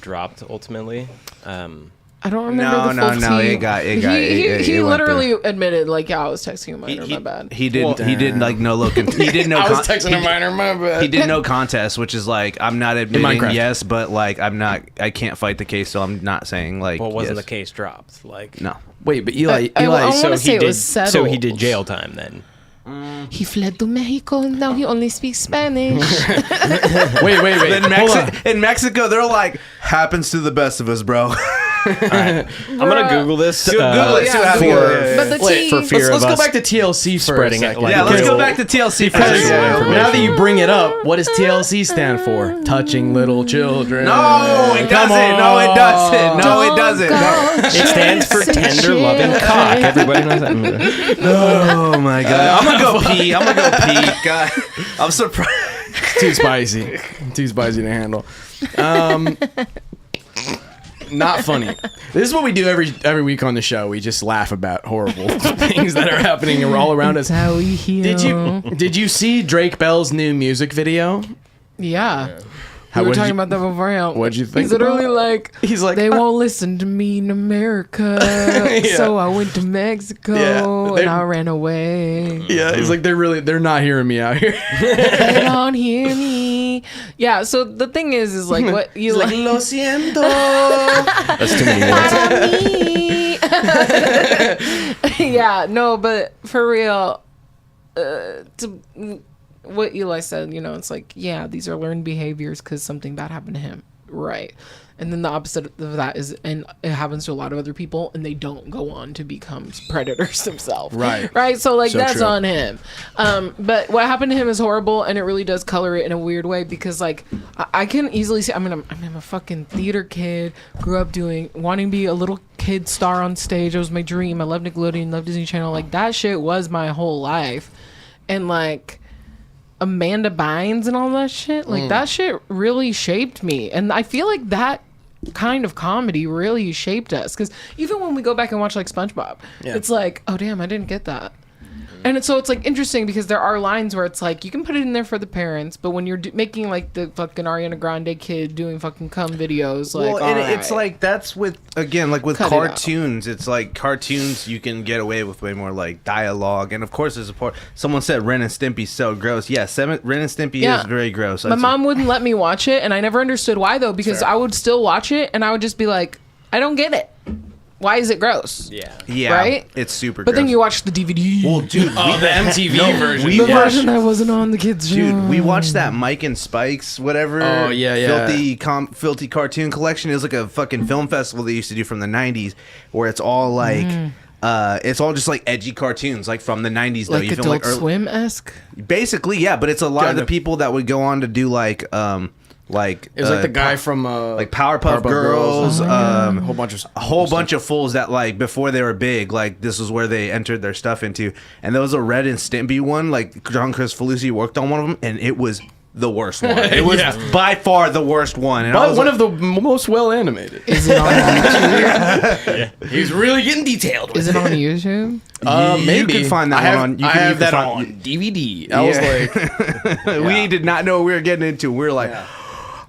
dropped ultimately? I don't remember the full tea. He went literally admitted, like, yeah, I was texting a minor, my bad. He did like no look. He did no. I was texting a minor, my bad. He did no contest, which is like I'm not admitting Minecraft. yes, but like I can't fight the case, so I'm not saying like. Well, wasn't yes. the case dropped? Like No. Wait, but Eli, I wanna so say he it did. was settled. So he did jail time then. He fled to Mexico, and now he only speaks Spanish. wait. In Mexico, they're like happens to the best of us, bro. I'm gonna Google this. Google it. yeah, See what happens. But the tea, for fear Let's of go us back to TLC for spreading a it. second. Like, Yeah, let's because- go back to TLC for because- a second. Now that you bring it up, what does TLC stand for? Touching little children. No, it Come doesn't. on. No, it doesn't. No, it doesn't. No. It stands for tender, loving cock. Everybody knows that. Oh my god. I'm gonna go pee. God, I'm surprised. Too spicy. Too spicy to handle. Not funny. This is what we do every week on the show. We just laugh about horrible things that are happening all around us. how we heal. Did you see Drake Bell's new music video? Yeah. How We were what'd talking you- about that beforehand. what'd you think He's literally about like, He's like, they won't listen to me in America, Yeah. so I went to Mexico Yeah, and I ran away. Yeah, he's like they're not hearing me out here. They don't hear me. Yeah. So the thing is like what you like. Lo siento. That's too many words. Para mí. Yeah. No, but for real, what Eli said, you know, it's like, yeah, these are learned behaviors because something bad happened to him, right? And then the opposite of that is, and it happens to a lot of other people, and they don't go on to become predators themselves, right? So like, So that's true. on him. But what happened to him is horrible, and it really does color it in a weird way because like I can easily see. I mean, I'm a fucking theater kid, grew up wanting to be a little kid star on stage. It was my dream. I love Nickelodeon, love Disney Channel. Like that shit was my whole life, and like Amanda Bynes and all that shit, like that shit really shaped me. And I feel like that kind of comedy really shaped us, because even when we go back and watch like SpongeBob, it's like, oh damn, I didn't get that. And it's like interesting because there are lines where it's like you can put it in there for the parents, but when you're making like the fucking Ariana Grande kid doing fucking cum videos, like, Well, and all it's right. like that's with like with Cut it out. cartoons. It's like cartoons you can get away with way more like dialogue, and of course there's a part. Someone said Ren and Stimpy's so gross. Yes, Ren and Stimpy is very gross. My mom wouldn't let me watch it, and I never understood why though, because I would still watch it and I would just be like, I don't get it. Why is it gross? Yeah, right? It's super. But gross. then you watch the DVD. well, dude, the MTV version. we the watched, version that wasn't on the kids show. dude, we watched that Mike and Spike's whatever. Oh, yeah. filthy cartoon collection. It was like a fucking film festival they used to do from the '90s, where it's all like. It's all just like edgy cartoons, like from the '90s, though. like Adult Swim-esque. Basically, yeah, but it's a lot of Kind the of. people that would go on to do like Like It was like the guy from like Powerpuff Girls, a whole bunch of fools that like before they were big, like this was where they entered their stuff into. And there was a Red and Stimpy one, like John Chris worked on one of them, and it was the worst one. It was by far the worst one. And but one of the most well animated. Is it on YouTube? He's really getting detailed. Is it on YouTube? Maybe you can find that one on. I have that on DVD. I was like, we did not know what we were getting into. We were like.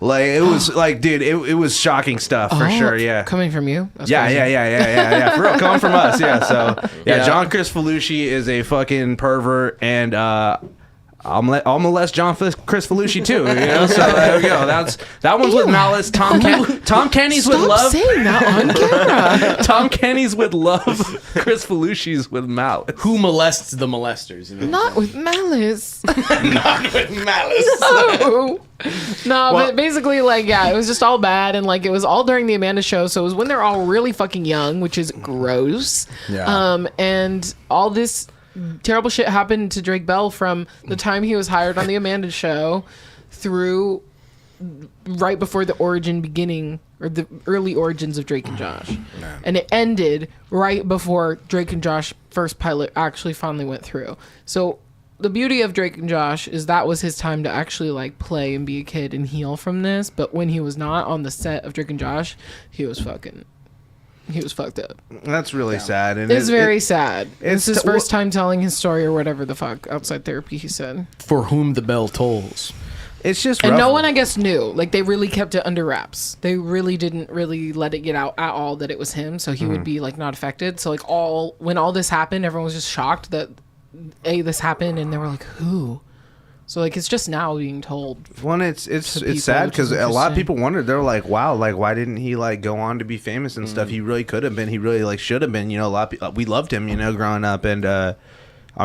Like it was like, dude, it was shocking stuff for sure. Yeah, coming from you. That's yeah, crazy. yeah. For real, coming from us. Yeah, so John Chris is a fucking pervert, and I'll molest John Chris Felucci too. You know, so there we go. That one's with malice. Tom Kenny's with love. Stop saying that on camera. Tom Kenny's with love. Chris Felucci's with malice. who molests the molesters? You know? Not with malice. Not with malice. No, but basically, like, yeah, it was just all bad, and like it was all during the Amanda show, so it was when they're all really fucking young, which is gross. Yeah. And all this terrible shit happened to Drake Bell from the time he was hired on the Amanda show through right before the beginning or the early origins of Drake and Josh. And it ended right before Drake and Josh first pilot actually finally went through. So the beauty of Drake and Josh is that was his time to actually like play and be a kid and heal from this. But when he was not on the set of Drake and Josh, he was fucked up. That's really sad. And It's very sad. It's his first well, time telling his story or whatever the fuck outside therapy, he said. For whom the bell tolls. It's just And rough. no one, I guess, knew. Like, they really kept it under wraps. They really didn't really let it get out at all that it was him, so he would be, like, not affected. So, like, when all this happened, everyone was just shocked that, this happened, and they were like, who? So, like, it's just now being told. One, it's people, sad which is because a lot of interesting. people wondered. They're like, "Wow, like why didn't he like go on to be famous and stuff? He really could have been. He really like should have been. You know, a lot of people, we loved him. You know, growing up, and I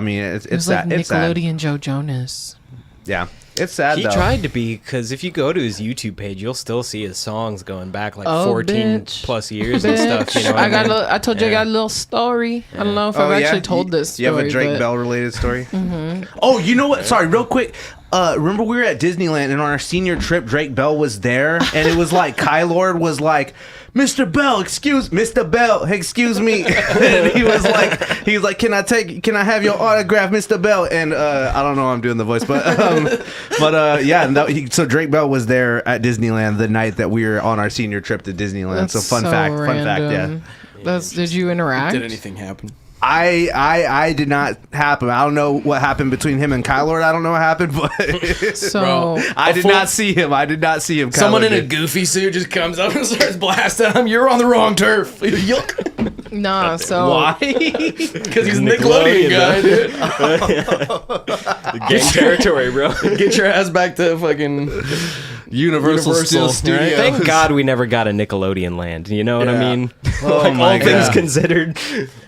mean, it's It was sad. like It's sad. Nickelodeon Joe Jonas. Yeah, it's sad. He though. tried to be, because if you go to his YouTube page, you'll still see his songs going back like Oh, 14 bitch. plus years and stuff. You know what I mean? I told you I got a little story. I don't know if I've actually told this story. You have a Drake but Bell related story. Oh, you know what? Sorry, real quick. Remember we were at Disneyland and on our senior trip, Drake Bell was there, and it was like Kylord was like, Mr. Bell, excuse me. And he was like, can I have your autograph, Mr. Bell? And I don't know how I'm doing the voice, but yeah. No, so Drake Bell was there at Disneyland the night that we were on our senior trip to Disneyland. That's so fun fact, yeah. Did you interact? Did anything happen? I did not happen. I don't know what happened between him and Kylord. I don't know what happened, but So Bro. I did not see him. Someone Kylord in a did. goofy suit just comes up and starts blasting him. You're on the wrong turf. Yuck. nah. So Why? Because he's a Nickelodeon guy, dude. Gang territory, bro. Get your ass back to fucking Universal Steel Studios. Studios. Thank God we never got a Nickelodeon land. You know what I Yeah. mean? Oh Like, my all things God. considered.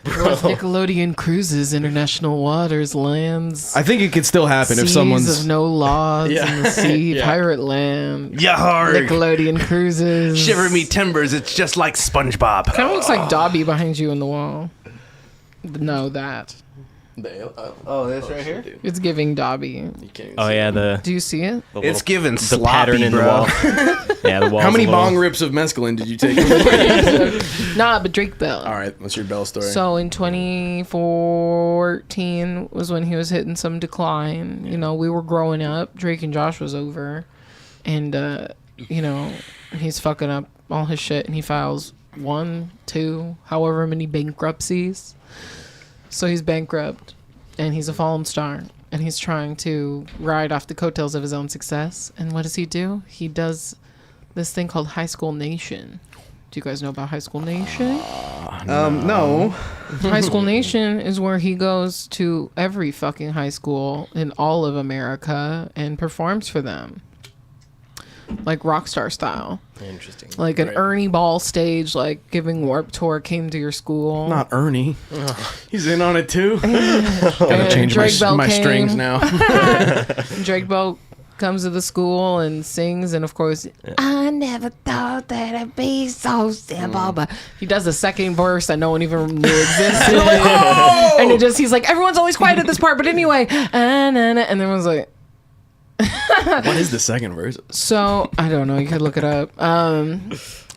Nickelodeon cruises, international waters, lands. I think it could still happen if seas someone's of no laws Yeah. in the sea, Yeah. pirate land. Yarg. Nickelodeon cruises. Shiver me timbers. It's just like SpongeBob. Kind of looks like Dobby behind you on the wall. No, that. Oh, this right here. It's giving Dobby. Oh, yeah, Do you see it? the It's little- given the sloppy, pattern in bro. the wall. Yeah, the wall. How many bong rips of mescaline did you take? Nah, but Drake Bell. All right, what's your Bell story? So in 2014 was when he was hitting some decline. You know, we were growing up. Drake and Josh was over. And, you know, he's fucking up all his shit. And he files 1, 2, however many bankruptcies. So he's bankrupt. And he's a fallen star. And he's trying to ride off the coattails of his own success. And what does? He does this thing called High School Nation. Do you guys know about High School Nation? No. High School Nation is where he goes to every fucking high school in all of America and performs for them. Like rock star style. Interesting. Like an Ernie Ball stage, like giving Warped Tour came to your school. Not Ernie. He's in on it too. And Gotta change Drake Bell my came. strings now. Drake Bell comes to the school and sings, and of course, I never thought that it'd be so simple. But he does a second verse that no one even knew existed. And he's like, everyone's always quiet at this part, but anyway, and everyone's like, What is the second verse? So I don't know. You could look it up.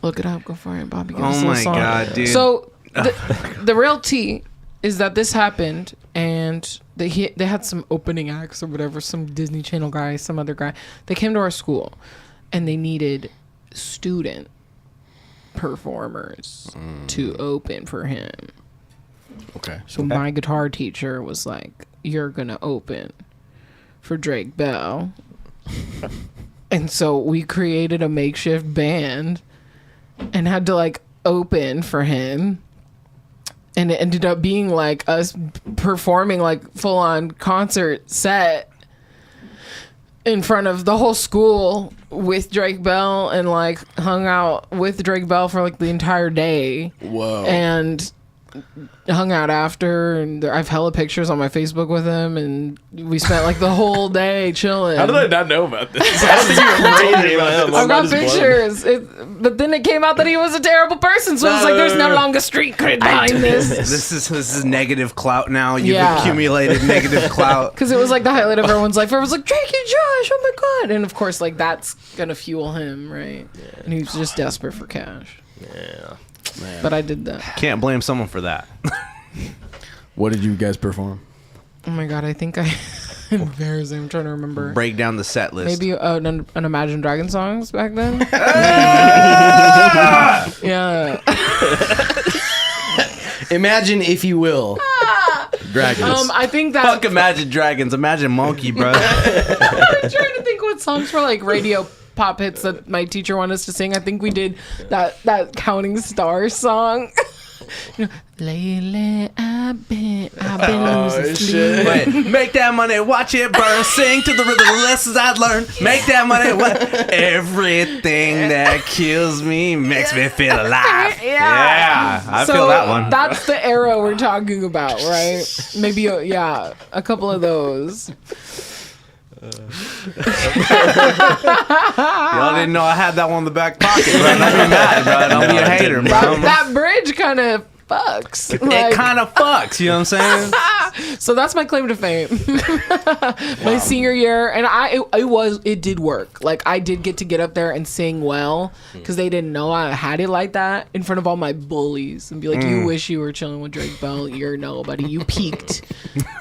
Look it up. Go for it, Bobby. Give us a Oh little my song. god, dude. So the real tea is that this happened, and they had some opening acts or whatever, some Disney Channel guy, some other guy. They came to our school, and they needed student performers to open for him. Okay. So my guitar teacher was like, "You're gonna open for Drake Bell." And so we created a makeshift band and had to like open for him. And it ended up being like us performing like full on concert set in front of the whole school with Drake Bell, and like hung out with Drake Bell for like the entire day. Whoa. And hung out after, and I've hella pictures on my Facebook with him, and we spent like the whole day chilling. How did I not know about this? I've got pictures. But then it came out that he was a terrible person, so it was like there's no longer street cred behind this. This is negative clout now. You've Yeah. accumulated negative clout. Because it was like the highlight of everyone's life. Everyone's like, Drake and Josh, oh my god. And of course, like that's gonna fuel him, right? Yeah. And he was just desperate for cash. Yeah. Man. But I did that. Can't blame someone for that. What did you guys perform? Oh my god, I think I embarrassing. I'm trying to remember. Break down the set list. Maybe an Imagine Dragon songs back then. Yeah. Imagine, if you will, dragons. I think that. Fuck Imagine Dragons. Imagine Monkey, bro. I'm trying to think what songs were like radio pop hits that my teacher wanted us to sing. I think we did that Counting Stars song. You know, lately I've been losing sleep. Wait, make that money, watch it burn. Sing to the rhythm, the lessons I've learned. Make that money, everything that kills me makes me feel alive. Yeah. I So feel that one. that's the era we're talking about, right? Maybe a couple of those. Y'all didn't know I had that one in the back pocket, bro. Don't be mad, bro. Don't be a hater, bro. That bridge kind of fucks. It kind of fucks, you know what I'm saying? So that's my claim to fame. My senior year, and it did work. Like I did get up there and sing well because they didn't know I had it like that in front of all my bullies and be like, "You wish you were chilling with Drake Bell. You're nobody. You peaked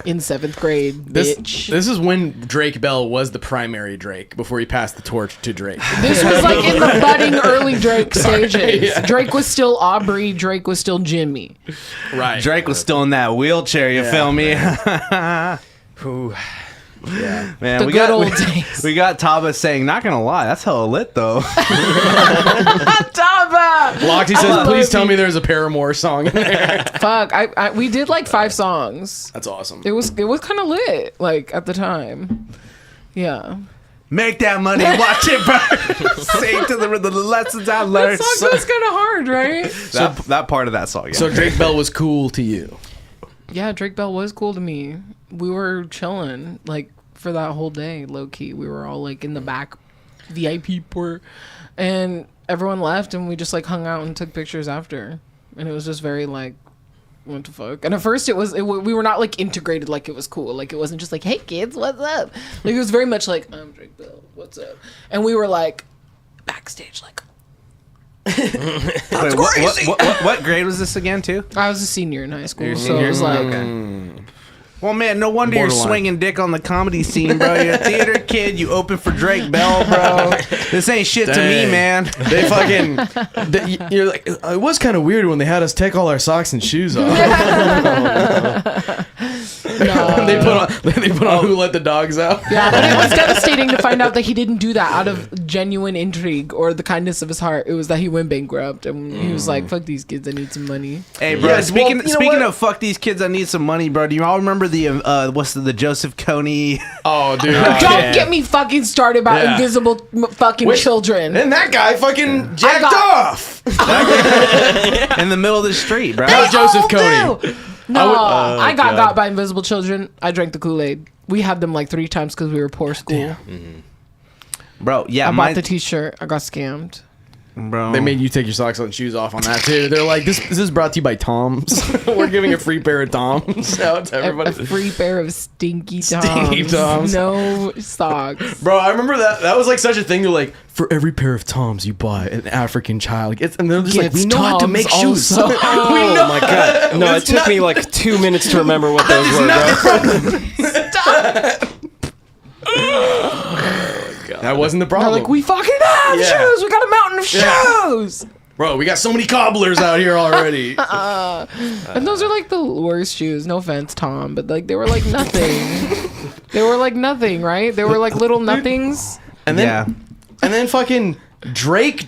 in 7th grade, bitch." This is when Drake Bell was the primary Drake before he passed the torch to Drake. This was like in the budding early Drake stages. Yeah. Drake was still Aubrey. Drake was still Jimmy. Right. Drake was still in that wheelchair, you feel me? Ooh. Yeah. Man, The good old days. We got Taba saying, not gonna lie, that's hella lit though. Taba! Loxy says, "Please tell me there's a Paramore song in there." Fuck, we did like 5 songs. That's awesome. It was kind of lit, like at the time. Yeah. Make that money, watch it burn. Sing to the rhythm, the lessons I learned. That song goes kind of hard, right? That part of that song, yeah. So Drake Bell was cool to you. Yeah, Drake Bell was cool to me. We were chilling like for that whole day, low key. We were all like in the back VIP port, and everyone left, and we just like hung out and took pictures after, and it was just very like, what the fuck? And at first we were not like integrated like it was cool. Like it wasn't just like, "Hey kids, what's up?" Like it was very much like, "I'm Drake Bell, what's up?" And we were like backstage like, Wait, what grade was this again, too? I was a senior in high school, You're a so senior? it was like, Okay. Well, man, no wonder you're Borderline. swinging dick on the comedy scene, bro. You're a theater kid. You open for Drake Bell, bro. This ain't shit to me, Dang. man. They fucking. You're like, it was kind of weird when they had us take all our socks and shoes off. no. They put on Who Let the Dogs Out. Yeah, but it was devastating to find out that he didn't do that out of genuine intrigue or the kindness of his heart. It was that he went bankrupt and he was like, "Fuck these kids, I need some money." Hey, bro. Yes, well, you know speaking what? of fuck these kids, I need some money, bro. Do you all remember the Joseph Kony? Oh, dude. Don't get me fucking started about Yeah. invisible fucking children. And that guy fucking jacked got- off. in the middle of the street, bro. That was Joseph all Kony. do. No, I got God. got by invisible children. I drank the Kool-Aid. We had them like 3 times because we were poor school. Bro, yeah, I my bought the T-shirt. I got scammed. Bro. They made you take your socks and shoes off on that too. They're like, this is brought to you by Tom's. We're giving a free pair of Tom's out to everybody. A free pair of stinky Toms. Stinky Toms. No socks. Bro, I remember that was like such a thing. They're like, for every pair of Toms you buy, an African child gets, and they're just like, we know how to make shoes. Also. Oh my god! No, it took me like 2 minutes to remember what those were. Bro. Stop. That wasn't the They're problem. like, we fucking have shoes. We got a mountain of shoes. Bro, we got so many cobblers out here already. And those are like the worst shoes. No offense, Tom, but like they were like nothing. They were like nothing, right? They were like little nothings. And then fucking Drake,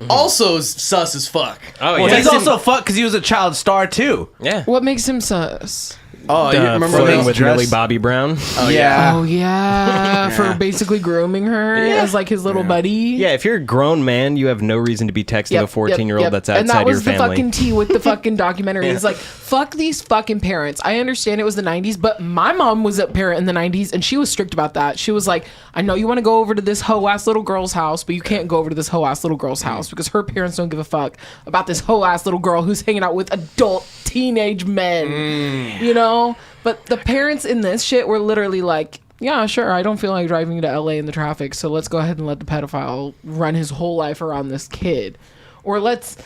also sus as fuck. Oh Well, yeah. he's also fucked because he was a child star too. Yeah. What makes him sus? Oh, you remember flirting when with Millie Bobby Brown? Oh yeah. Oh yeah, for basically grooming her as like his little buddy. Yeah, if you're a grown man, you have no reason to be texting a 14-year-old that's outside and that was your family. the fucking tea with the fucking documentary. It's like, fuck these fucking parents. I understand it was the 90s, but my mom was a parent in the 90s and she was strict about that. She was like, I know you want to go over to this hoe-ass little girl's house, but you can't go over to this hoe-ass little girl's house because her parents don't give a fuck about this hoe-ass little girl who's hanging out with adult teenage men. You know? But the parents in this shit were literally like, yeah, sure, I don't feel like driving to LA in the traffic, so let's go ahead and let the pedophile run his whole life around this kid. Or let's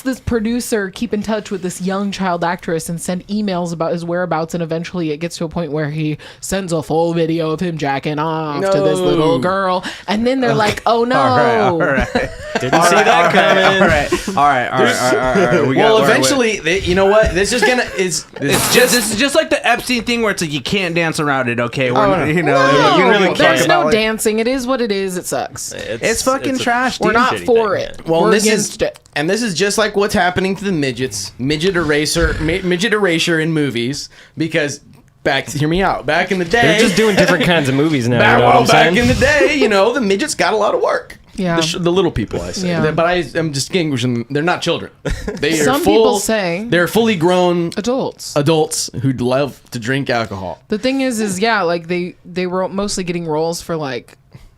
this producer keep in touch with this young child actress and send emails about his whereabouts, and eventually it gets to a point where he sends a full video of him jacking off to this little girl, and then they're like, oh no. All right. Didn't see that coming. All right. Well, eventually, you know what? This is gonna this No, you really there's can't. no dancing. It is what it is. It sucks. It's fucking trash, dude. We're not shitty for thing, it. Well, We're this against it. And this is just like what's happening to the midgets, midget erasure in movies. Because hear me out. Back in the day, They're just doing different kinds of movies now. You know what I'm back saying? in the day, the midgets got a lot of work. Yeah. The little people, I say. Yeah. But I'm distinguishing them. They're not children. They are Some people say they're fully grown adults who love to drink alcohol. The thing is yeah, like they were mostly getting roles for like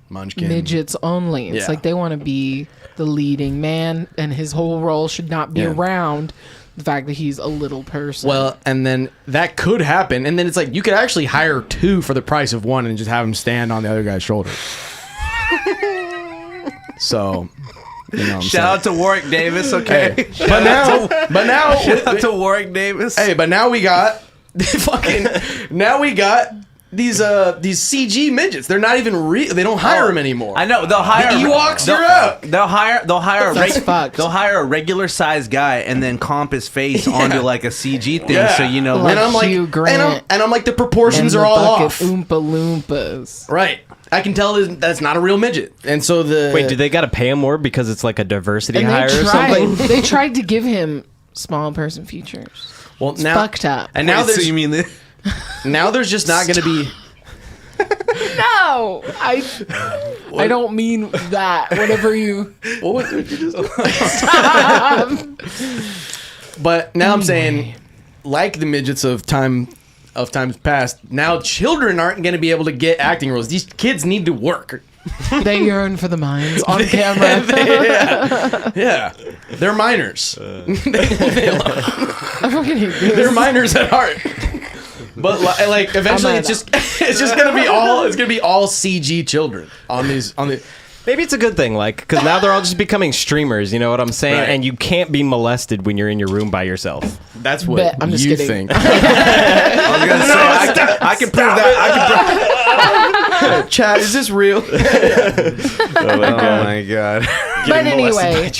Munchkin. midgets only. It's Yeah. like they want to be the leading man, and his whole role should not be around the fact that he's a little person. Well, and then that could happen, and then it's like you could actually hire two for the price of one and just have them stand on the other guy's shoulder. So, Shout out to Warwick Davis. Okay, Hey, but now, shout out to Warwick Davis. hey, but now we got these CG midgets. They're not even real. They don't hire them anymore. I know they'll hire The Ewoks, they'll- you're out. They'll hire That's fucked. they'll hire a regular sized guy and then comp his face onto like a CG thing. Yeah. So Like And I'm like, Hugh Grant. and I'm like, the proportions and are the all bucket off. Oompa Loompas. Right. I can tell that's not a real midget. And so Wait, do they got to pay him more because it's like a diversity And hire or something? they tried to give him small person features. well It's now fucked up. and now Wait, so there's you mean this? now there's just not going to be. No, I don't mean that. Whatever you. What was it you just? But now I'm saying, like the midgets of times past, now children aren't going to be able to get acting roles. These kids need to work. They yearn for the minds on camera. Yeah, they're minors. I fucking hate this. They're minors at heart. But like eventually, I'm it's just gonna be all CG children on the. Maybe it's a good thing, like, because now they're all just becoming streamers. You know what I'm saying? Right. And you can't be molested when you're in your room by yourself. That's what Bet. I'm just you kidding. think. I was gonna say I can prove that. Chat, is this real? Oh my god. But anyway,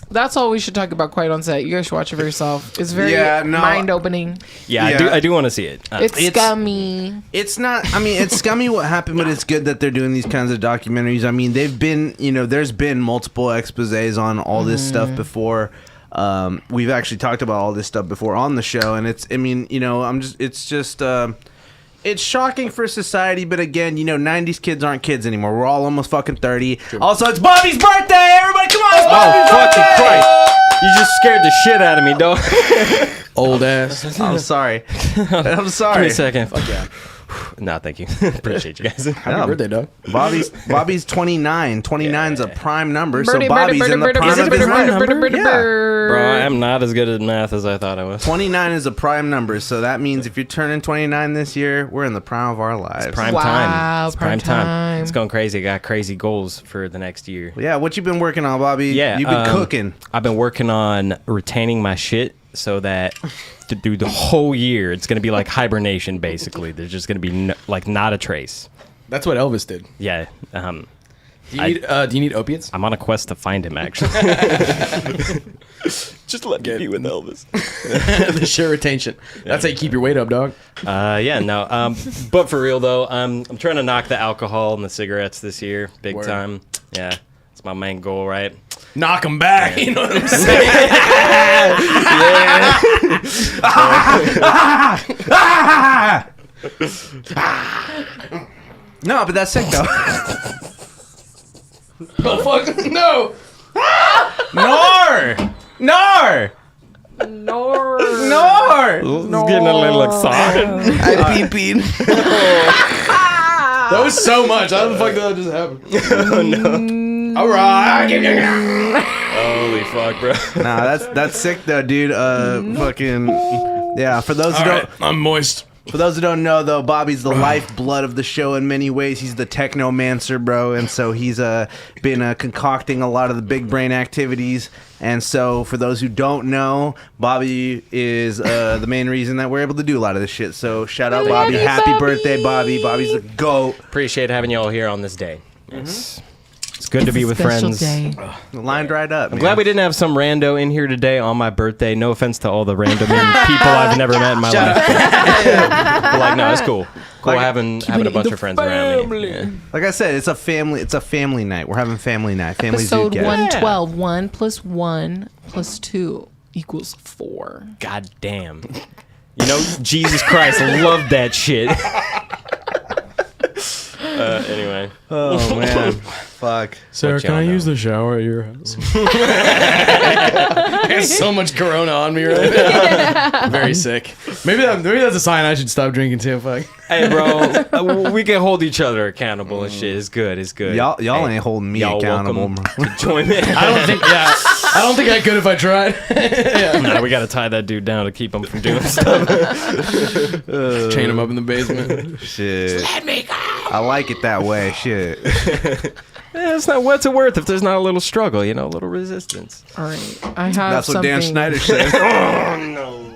that's all we should talk about. Quite on set. You guys should watch it for yourself. It's very mind opening. Yeah, Yeah. I do want to see it. It's scummy. It's not. I mean, it's scummy what happened, but it's good that they're doing these kinds of documentaries. I mean, they've been, there's been multiple exposés on all this stuff before. We've actually talked about all this stuff before on the show, and it's. I mean, it's shocking for society, but again, 90s kids aren't kids anymore. We're all almost fucking 30. Also, it's Bobby's birthday. Everybody, come on! It's Bobby's fucking birthday! Christ. You just scared the shit out of me, dog. Old ass. I'm sorry. I'm Give me sorry. a second. Fuck yeah. No, thank you. Appreciate you guys. Happy birthday, dog. Bobby's 29. 29's a prime number, so Birdie, Bobby's birdie, in the birdie, prime of birdie, his birdie, life. birdie, birdie, Yeah. birdie. Bro, I'm not as good at math as I thought I was. 29 is a prime number, so that means if you're turning 29 this year, we're in the prime of our lives. Prime Wow, time. It's prime time. It's going crazy. I got crazy goals for the next year. Yeah, what you been working on, Bobby? Yeah, You've been cooking. I've been working on retaining my shit so that through the whole year, it's going to be like hibernation, basically. There's just going to be not a trace. That's what Elvis did. Yeah. Do you need opiates? I'm on a quest to find him, actually. Just let me be with Elvis. The sheer retention. That's how you keep your weight up, dog. But for real, though, I'm trying to knock the alcohol and the cigarettes this year. Big Word. time. Yeah. It's my main goal, right? Knock them back. You know what I'm saying? No, but that's sick, though. Oh, fuck. No. Nor! No. Nor! It's getting a little excited. I pee-peed. That was so much. How the fuck did that just happen? Oh, no. All right. Holy fuck, bro. Nah, that's sick, though, dude. Fucking... Yeah, for those who All don't... right. I'm moist. For those who don't know, though, Bobby's the lifeblood of the show in many ways. He's the technomancer, bro, and so he's been concocting a lot of the big brain activities. And so, for those who don't know, Bobby is the main reason that we're able to do a lot of this shit. So, shout out, Bobby. love you, Happy Bobby. birthday, Bobby. Bobby's the GOAT. Appreciate having you all here on this day. It's good to be with friends. The line dried up. I'm glad we didn't have some rando in here today on my birthday. No offense to all the random people I've never met in my life. But like, no, it's cool. Cool Like, having a bunch of friends around me. Yeah. Like I said, it's a family night. We're having family night. Family Episode Zudecast. 112. 1 plus 1 plus 2 equals 4. God damn. You know, Jesus Christ, I love that shit. Anyway. Oh, man. Fuck. Sarah, What can I y'all use know? the shower at your house? There's so much Corona on me right now. Very sick. Maybe that's a sign I should stop drinking too. Fuck. Hey, bro, we can hold each other accountable and shit. It's good. It's good. Y'all Hey, ain't holding me y'all accountable. welcome to join me. I don't think I could if I tried. Nah, we got to tie that dude down to keep him from doing stuff. Chain him up in the basement. Shit. Let me go. I like it that way. Shit. Yeah, it's not what's it worth if there's not a little struggle, a little resistance. All right. I have That's what something. Dan Schneider said. No.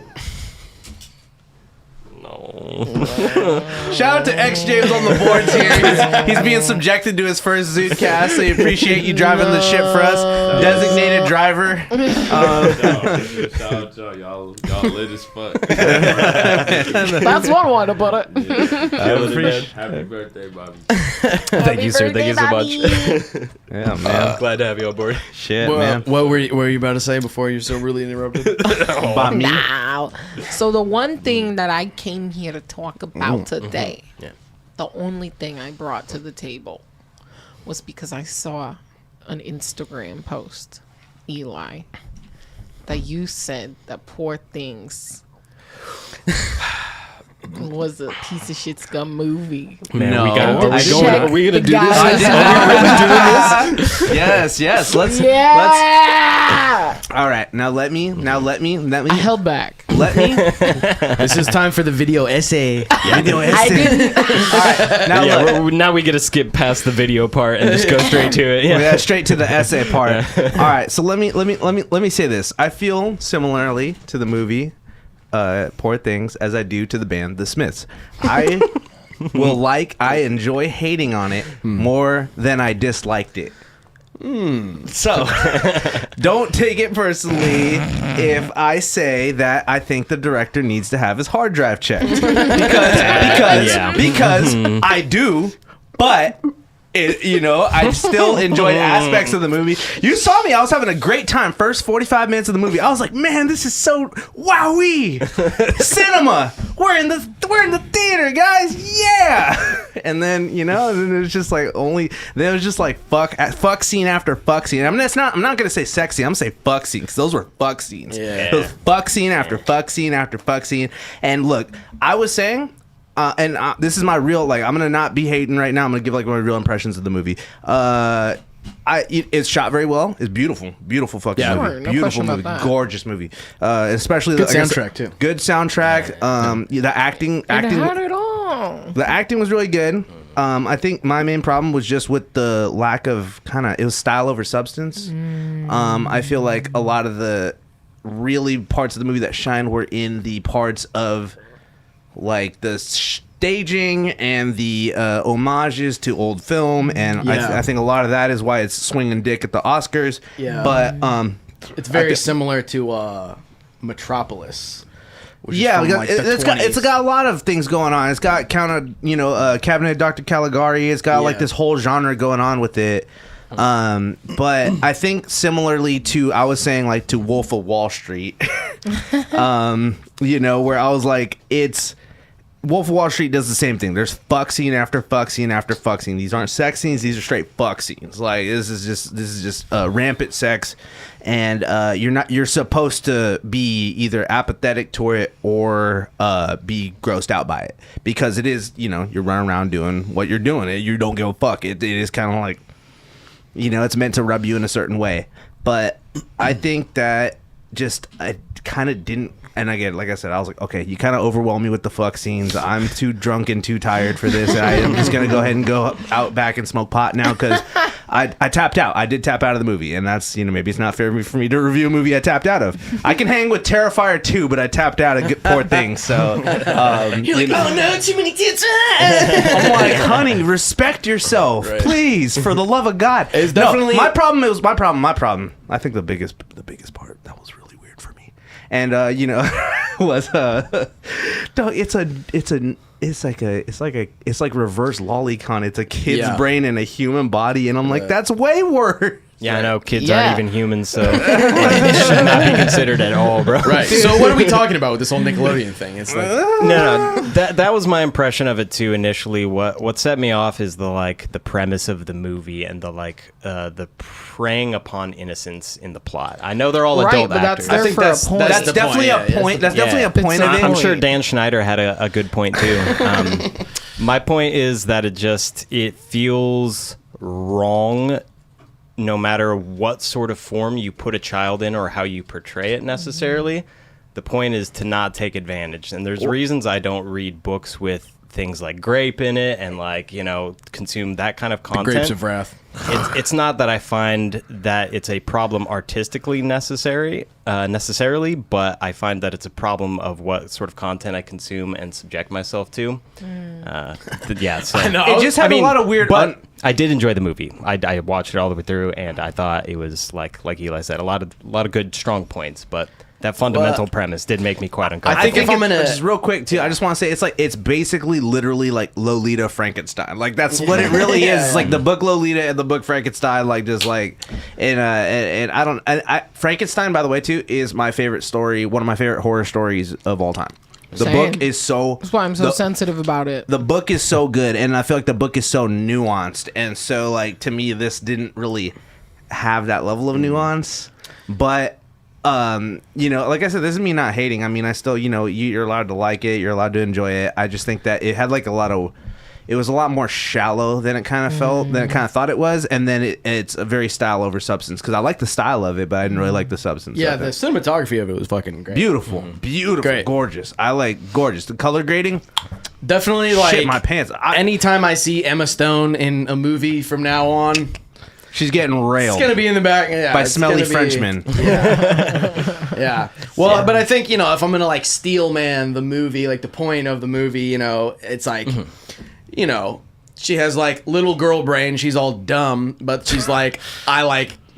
Shout out to X James on the boards here. He's being subjected to his first ZUDECast, so we appreciate you driving the ship for us. Designated driver. Shout out y'all lit as fuck. That's one way to put it. Happy birthday, Bobby. Thank you, sir. Thank you so much. Yeah, man. Glad to have you on board. Shit, Well, man. what were you about to say before you so rudely interrupted? About me. Now, so the one thing that I came here to talk about today, Yeah. the only thing I brought to the table was because I saw an Instagram post, Eli, that you said that Poor Things was a piece of shit scum movie. Man, No. we got. I didn't- Are we gonna do Check this? the guys. Yes. Let's. Yeah. All right. Now let me. I held back. Let me. This is time for the video essay. Video I essay. didn't. Now Yeah, look. now we get to skip past the video part and just go straight to it. Yeah, Yeah. straight to the essay part. All right, so let me say this. I feel similarly to the movie Poor Things as I do to the band The Smiths. I enjoy hating on it more than I disliked it. So don't take it personally if I say that I think the director needs to have his hard drive checked because I do, but I still enjoyed aspects of the movie. You saw me; I was having a great time. First 45 minutes of the movie, I was like, "Man, this is so wowee cinema. We're in the theater, guys, yeah!" And then and then it was just like there was just like fuck scene after fuck scene. I'm not gonna say sex scene. I'm gonna say fuck scene because those were fuck scenes. Yeah. Those fuck scene after fuck scene after fuck scene. And look, I was saying. this is my real, like, I'm gonna not be hating right now. I'm gonna give like my real impressions of the movie. It's shot very well. It's beautiful fucking Yeah, movie. sure, no Beautiful question about movie, that. gorgeous movie. Especially Good like I said, soundtrack, too. Good soundtrack. The acting, It had it all. the acting was really good. I think my main problem was just with the lack of it was style over substance. I feel like a lot of the really parts of the movie that shine were in the parts of like the staging and the homages to old film, and I think a lot of that is why it's swinging dick at the Oscars. Yeah. But It's very similar to Metropolis. Which is yeah, from, like, the it's 20s. got a lot of things going on. It's got Cabinet Dr. Caligari. It's got like Yeah. this whole genre going on with it. But I think similarly to, I was saying, like, to Wolf of Wall Street, where I was like, it's Wolf of Wall Street does the same thing. There's fuck scene after fuck scene after fuck scene. These aren't sex scenes. These are straight fuck scenes. Like, this is just rampant sex, and you're supposed to be either apathetic to it or be grossed out by it, because it is, you're running around doing what you're doing. You don't give a fuck. It is kind of like, it's meant to rub you in a certain way. But I think that I kind of didn't. And again, like I said, I was like, okay, you kind of overwhelm me with the fuck scenes. I'm too drunk and too tired for this. And I'm just going to go ahead and go out back and smoke pot now, because I tapped out. I did tap out of the movie. And that's, maybe it's not fair for me to review a movie I tapped out of. I can hang with Terrifier 2, but I tapped out of Poor Things. So, You're like, oh no, too many tits. I'm like, honey, respect yourself, please, for the love of God. It's definitely- my problem. I think the biggest part that was really weird for me, and was it's like reverse lolicon. It's a kid's brain in a human body, and I'm like, that's way worse. Yeah, I know kids aren't even humans, so it should not be considered at all, bro. Right. So what are we talking about with this whole Nickelodeon thing? It's like No, that was my impression of it too initially. What set me off is the premise of the movie and the preying upon innocence in the plot. I know they're all Right, adult but actors. that's there for a point. That's the definitely point, a point. That's definitely a point of it. I'm sure Dan Schneider had a good point too. My point is that it feels wrong, no matter what sort of form you put a child in or how you portray it necessarily. The point is to not take advantage. And there's reasons I don't read books with things like grape in it and consume that kind of content. Grapes of Wrath. It's not that I find that it's a problem artistically necessarily, but I find that it's a problem of what sort of content I consume and subject myself to. So I know. It just had a lot of weird. But I did enjoy the movie. I watched it all the way through, and I thought it was like Eli said, a lot of good strong points, but that fundamental premise did make me quite uncomfortable. I think if I'm gonna just real quick too, I just want to say it's basically literally like Lolita Frankenstein. Like that's what it really is. It's like the book Lolita and the book Frankenstein. And Frankenstein, by the way, too, is my favorite story. One of my favorite horror stories of all time. The Same. book is so. That's why I'm so sensitive about it. The book is so good, and I feel like the book is so nuanced, and so to me, this didn't really have that level of nuance, but. Like I said, this is me not hating. I mean, I still, you're allowed to like it. You're allowed to enjoy it. I just think that it had it was a lot more shallow than it kind of felt, than it kind of thought it was. And then it's a very style over substance, because I like the style of it, but I didn't really like the substance. Yeah, of the it. cinematography of it was fucking great. Beautiful, Great. gorgeous. I like gorgeous. The color grading, Definitely shit my pants. Anytime I see Emma Stone in a movie from now on, She's getting railed. it's gonna be in the back by smelly Frenchmen. Yeah. Well, but I think, if I'm gonna steal man the movie, the point of the movie, it's like, she has little girl brain, she's all dumb, but she's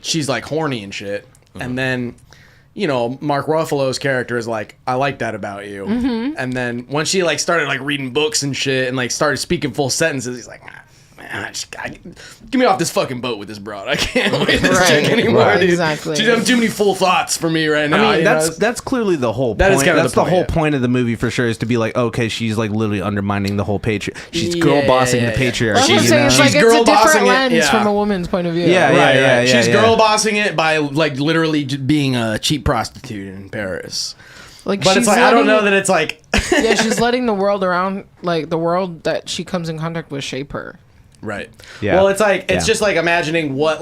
she's horny and shit. And then, Mark Ruffalo's character is I like that about you. And then when she started reading books and shit and started speaking full sentences, he's like, get me off this fucking boat with this broad. I can't wait this chick anymore, dude. Exactly. She's having too many full thoughts for me right now. I mean, that's clearly the whole point. That is kind of that's the the whole point, point of the movie for sure, is to be okay, she's literally undermining the whole she's girl bossing the patriarchy. That's what I'm saying. It's She's it's girl a different bossing it, lens yeah. from a woman's point of view. Yeah. She's girl bossing it by literally being a cheap prostitute in Paris. Like, But it's like I don't know that it's like. Yeah, she's letting the world around, like the world that she comes in contact with, shape her. Right. Yeah. Well, it's like it's Yeah. just like imagining what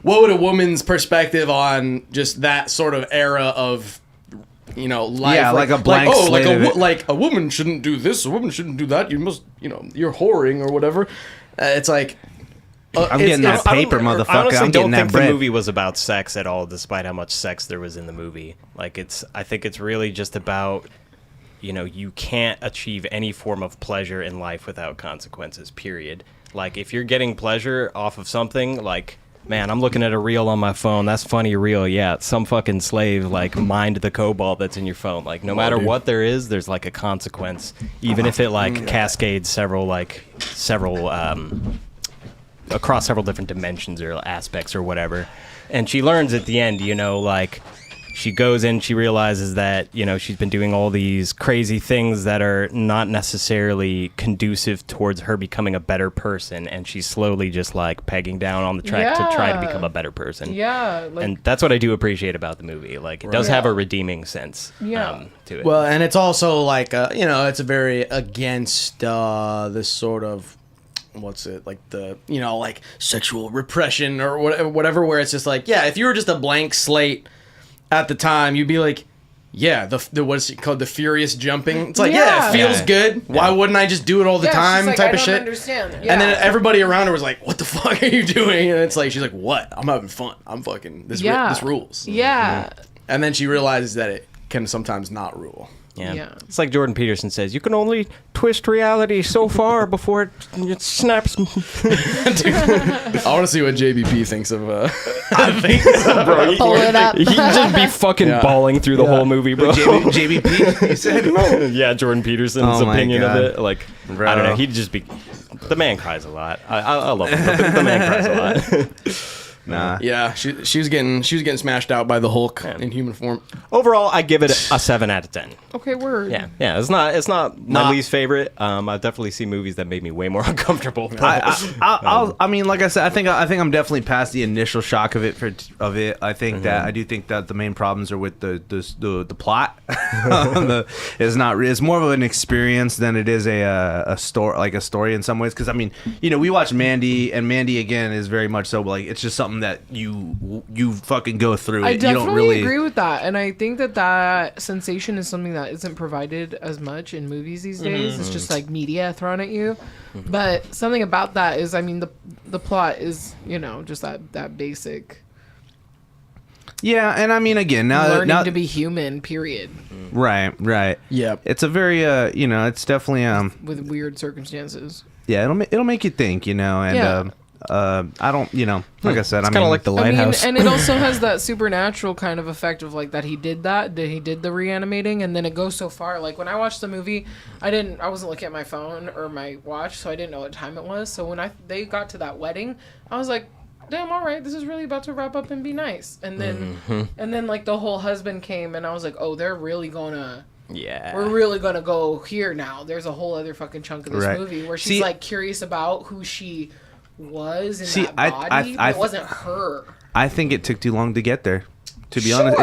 would a woman's perspective on just that sort of era of life. Yeah, like a blank slate of it. like a woman shouldn't do this, a woman shouldn't do that. You must, you're whoring or whatever. It's like I'm getting that paper, I motherfucker. honestly I'm don't getting that think the bread. movie was about sex at all, despite how much sex there was in the movie. Like I think it's really just about, you can't achieve any form of pleasure in life without consequences. Period. Like if you're getting pleasure off of something, like, man, I'm looking at a reel on my phone. That's funny reel. Yeah, some fucking slave mined the cobalt that's in your phone. Like no matter what there is, there's like a consequence, even if it cascades several across several different dimensions or aspects or whatever. And she learns at the end, she goes in, she realizes that, she's been doing all these crazy things that are not necessarily conducive towards her becoming a better person. And she's slowly just pegging down on the track to try to become a better person. Yeah. And that's what I do appreciate about the movie. Like, it does have a redeeming sense to it. well, and it's also like it's a very against this sort of. What's it like the sexual repression or whatever where it's just like, yeah, if you were just a blank slate at the time, you'd be like, yeah, the what's it called, the furious jumping. It's like, yeah, it feels good. Why wouldn't I just do it all the time? She's like, type I of don't shit. Understand. And then everybody around her was like, what the fuck are you doing? And it's like, she's like, what? I'm having fun. I'm fucking this rules. Yeah. And then she realizes that it can sometimes not rule. Yeah. It's like Jordan Peterson says, you can only twist reality so far before it snaps. Dude, I want to see what JBP thinks of I think so, bro. Pull it up. He'd just be fucking bawling through the whole movie, bro. JBP, you said? Yeah, Jordan Peterson's Oh my opinion God. of it. Like, Bro. I don't know. He'd just be... The man cries a lot. I love him, but the man cries a lot. Nah. Yeah, she was getting smashed out by the Hulk in human form. Overall, I give it a 7 out of 10. Okay, word. Yeah. It's not my least favorite. I've definitely seen movies that made me way more uncomfortable. I mean, like I said, I think I'm definitely past the initial shock of it. I think that I do think that the main problems are with the plot. It's more of an experience than it is a story in some ways. Because I mean, we watch Mandy, and Mandy again is very much so like it's just something that you fucking go through. I You don't definitely really agree with that, and I think that sensation is something that isn't provided as much in movies these days. It's just like media thrown at you. But something about that is, I mean, the plot is just that basic. Yeah, and I mean again Learning to be human. Period. Right. Yeah, It's a very it's definitely With weird circumstances. yeah, it'll make you think, and Yeah. I don't, like I said, It's kind of like The Lighthouse. and it also has that supernatural kind of effect of that he did the reanimating, and then it goes so far. Like when I watched the movie, I wasn't looking at my phone or my watch, so I didn't know what time it was. So when they got to that wedding, I was like, damn, all right, this is really about to wrap up and be nice. And then like the whole husband came, and I was like, oh, they're really gonna. Yeah. We're really gonna go here now. There's a whole other fucking chunk of this Right. movie where she's curious about who she was in that body, but it wasn't her. I think it took too long to get there. To be honest,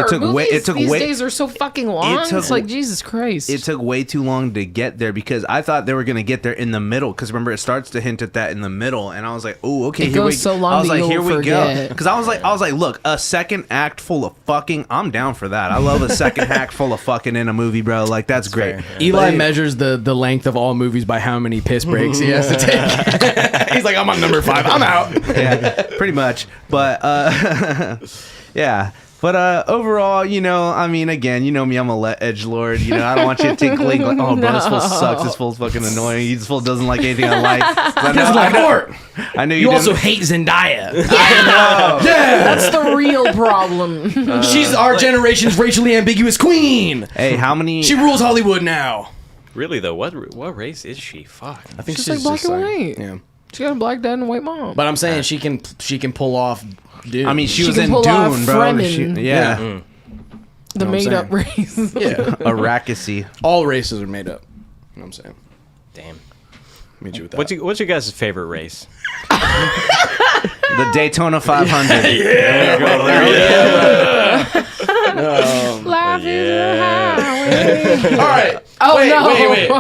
These days are so fucking long. It's like Jesus Christ. It took way too long to get there because I thought they were gonna get there in the middle. Because remember, it starts to hint at that in the middle, and I was like, "Oh, okay." It goes so long I was that like, you'll "Here we forget. go." Because I was like, "Look, a second act full of fucking. I'm down for that. I love a second act full of fucking in a movie, bro. Like that's great." Eli measures the length of all movies by how many piss breaks he has to take. He's like, I'm on number 5. I'm out. Yeah, pretty much. But yeah. But overall, I mean, again, me, I'm a edgelord. I don't want you to think like, oh, bro, this fool sucks. This fool's fucking annoying. This fool doesn't like anything I like. I know you also didn't- hate Zendaya. I know. That's the real problem. She's our generation's racially ambiguous queen. Hey, how many? She rules Hollywood now. Really though, what race is she? Fuck. I think She's like black and white. Yeah. She got a black dad and a white mom. But I'm saying she can pull off. Dune. I mean, she was can in pull off Dune, bro. Fremen. Yeah. the know what I'm made-up race. yeah. Arrakis. All races are made up. You know what I'm saying? Damn. Meet you with that. What's your guys' favorite race? The Daytona 500. La life is a highway. All right. Oh, wait, no. wait.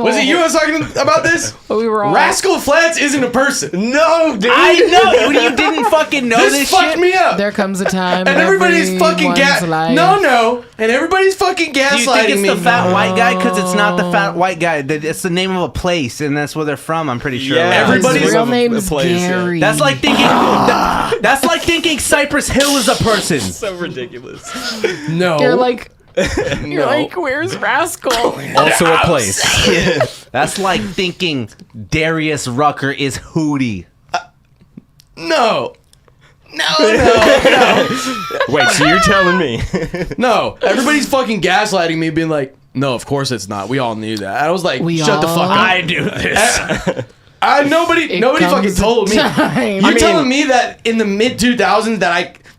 Was it you I was talking about this? We were all Rascal Flatts isn't a person. No, dude. I know. You didn't fucking know This this fucked shit. me up. There comes a time And everybody's fucking life. No. And everybody's fucking gaslighting Do you think it's me. the fat white guy? Because it's not the fat white guy. It's the name of a place, and that's where they're from. I'm pretty sure. Yeah, Everybody's- His real name a is place, yeah. Gary. That's like thinking. That's like thinking Cypress Hill is a person. So ridiculous. No. You're like, no. where's Rascal? Also a place. That's like thinking Darius Rucker is Hootie. No. Wait, so you're telling me? No. Everybody's fucking gaslighting me, being like, no, of course it's not. We all knew that. I was like, We shut the all- fuck up. I do this. Nobody It fucking comes told me. a time. You're telling me that in the mid 2000s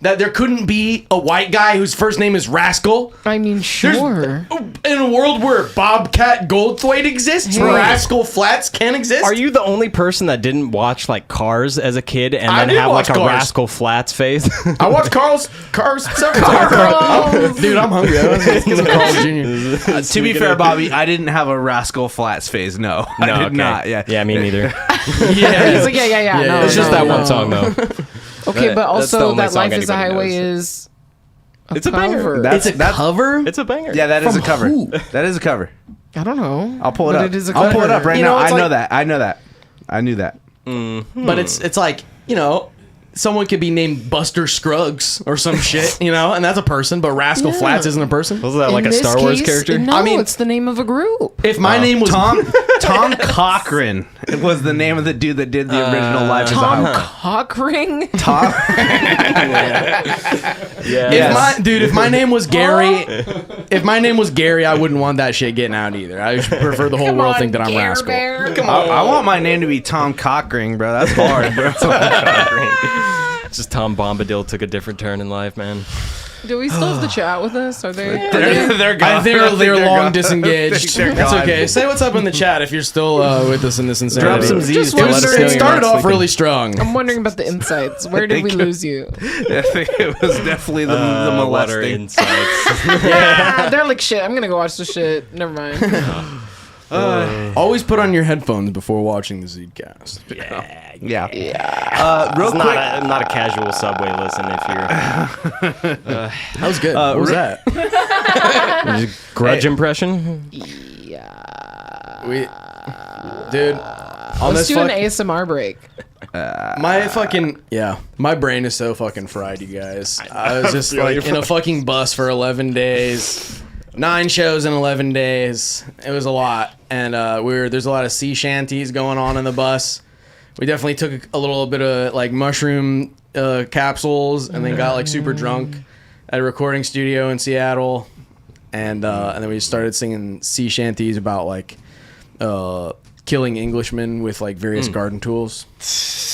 that there couldn't be a white guy whose first name is Rascal? I mean, There's- sure. In a world where Bobcat Goldthwait exists, Hey. Rascal Flatts can exist. Are you the only person that didn't watch like Cars as a kid and I then did have like watch a Cars. Rascal Flatts phase? I watched Cars several times. Dude, I'm hungry. I was some Carl Jr. To be fair, Bobby, I didn't have a Rascal Flatts phase. No, I did okay. not. Yeah. me neither. He's like, yeah. No, It's just no, that no. one song though. Okay, but That's the also only that song Life is a anybody Highway knows. is a It's a banger. cover. That's It's a cover? It's a banger. Yeah, that is a From cover. who? That is a cover. I don't know. I'll pull it But up. It is a I'll pull it cover. up right You now. know, I it's know like- that. I know that. I knew that. But it's like, you know, someone could be named Buster Scruggs or some shit, you know, and that's a person, but Rascal Yeah. Flatts isn't a person. Was that like In a Star this Wars case, character? No, I mean- it's the name of a group. If my name was Tom Cochran was the name of the dude that did the original Life is a Tom Highway. Cockring. Tom. Yeah. If my name was Gary, I wouldn't want that shit getting out either. I just prefer the whole world think that I'm Rascal. I want my name to be Tom Cochran, bro. That's hard, bro. Just Tom Bombadil took a different turn in life, man. Do we still have the chat with us? Are they? They're gone. I think they're long disengaged. They're That's gone. okay. Say what's up in the chat if you're still with us in this insanity. Drop some Z's. Just to let us wondering- know It you're started not off sleeping. really strong. I'm wondering about the insights. Where did we lose you? I think it was definitely the Water molesting. insights. They're like, shit, I'm gonna go watch the shit. Never mind. Always put on your headphones before watching the ZUDECAST. Yeah. Real Real quick, quick. not a casual subway listen if you're That was good. What was that? grudge impression. Dude, on Let's this do an fuck, ASMR break. my brain is so fucking fried, you guys. I was just like in a fucking bus for 11 days. 9 shows in 11 days. It was a lot. And there's a lot of sea shanties going on in the bus. We definitely took a little bit of like mushroom capsules and then got like super drunk at a recording studio in Seattle. And then we started singing sea shanties about like killing Englishmen with like various garden tools.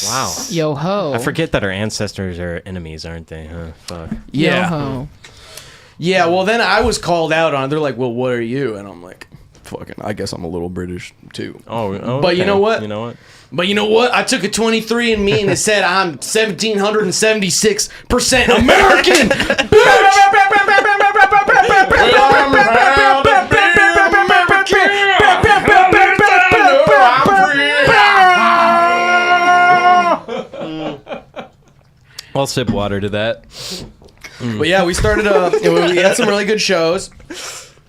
Wow. Yo ho. I forget that our ancestors are enemies, aren't they? Huh? Fuck. Yo ho. Yeah, well, then I was called out on it. They're like, well, what are you? And I'm like, fucking, I guess I'm a little British, too. Oh, But you know what? You know what? But you know what? I took a 23andMe and it said I'm 1,776% American, I'll sip water to that. But yeah, we started. We had some really good shows.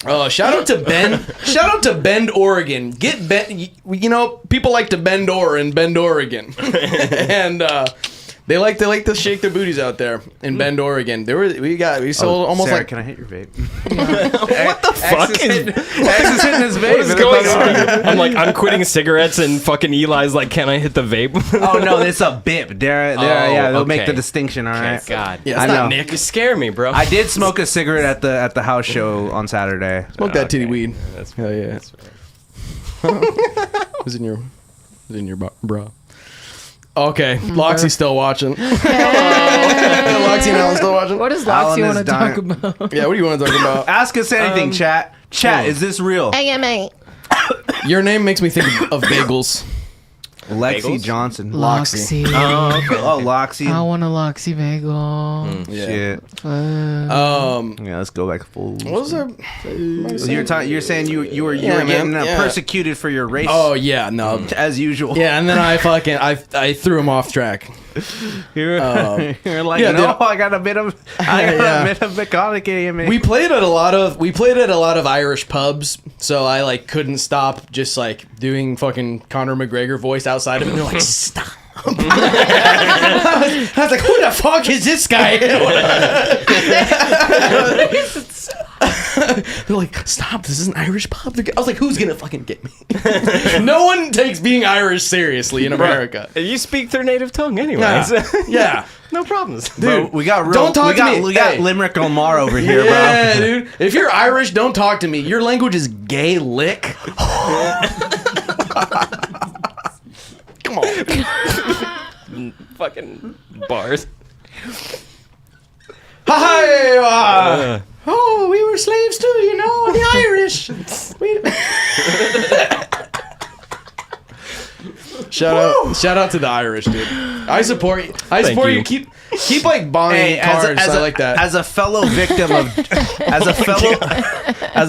Shout out to Bend, Oregon. Get Bend. You know, people like to bend over in Bend, Oregon, and they like to shake their booties out there in Bend, Oregon. We sold almost Sarah, like. can I hit your vape? What the fuck X is hitting his vape. What is going on? I'm like, I'm quitting cigarettes, and fucking Eli's like, can I hit the vape? Oh no, it's a bip. Yeah, they'll make okay. the distinction. All right. God. Yeah, I it's not know. Nick. You scare me, bro. I did smoke a cigarette at the house show on Saturday. Smoke that titty Okay. weed. That's Hell yeah. That's fair. It was in your bra. Okay, Loxy's still watching. Loxy and Alan still watching. What does Alan Loxy is want to dying. talk about? Yeah, what do you want to talk about? Ask us anything, chat. Chat, is this real? AMA. Your name makes me think of bagels. Lexi Bagels? Johnson. Loxy. Oh, okay. Oh, Loxy. I want a Loxy bagel. Yeah. Shit. Yeah, let's go back full. What was there? You're saying you were Yeah, getting man. Yeah. persecuted for your race. Oh yeah, no. As usual. Yeah, and then I threw him off track. You're like, yeah, no, dude. I got a bit of Yeah. McConaughey in me. We played at a lot of Irish pubs, so I like couldn't stop just like doing fucking Conor McGregor voice outside of it. And they're like, stop. I was like, who the fuck is this guy? They're like, stop, this is an Irish pub. I was like, who's gonna fucking get me? No one takes being Irish seriously in America. You speak their native tongue anyways. Yeah. No problems. Bro, we got real. Don't talk to me. We got Hey. Limerick Omar over here, Yeah, bro. dude. If you're Irish, don't talk to me. Your language is Gaelic. Come on. Fucking bars. Hi. Oh, we were slaves too, you know, the Irish. Shout out to the Irish, dude. I support you. you. Keep like buying cars. I like that. As a fellow victim of, as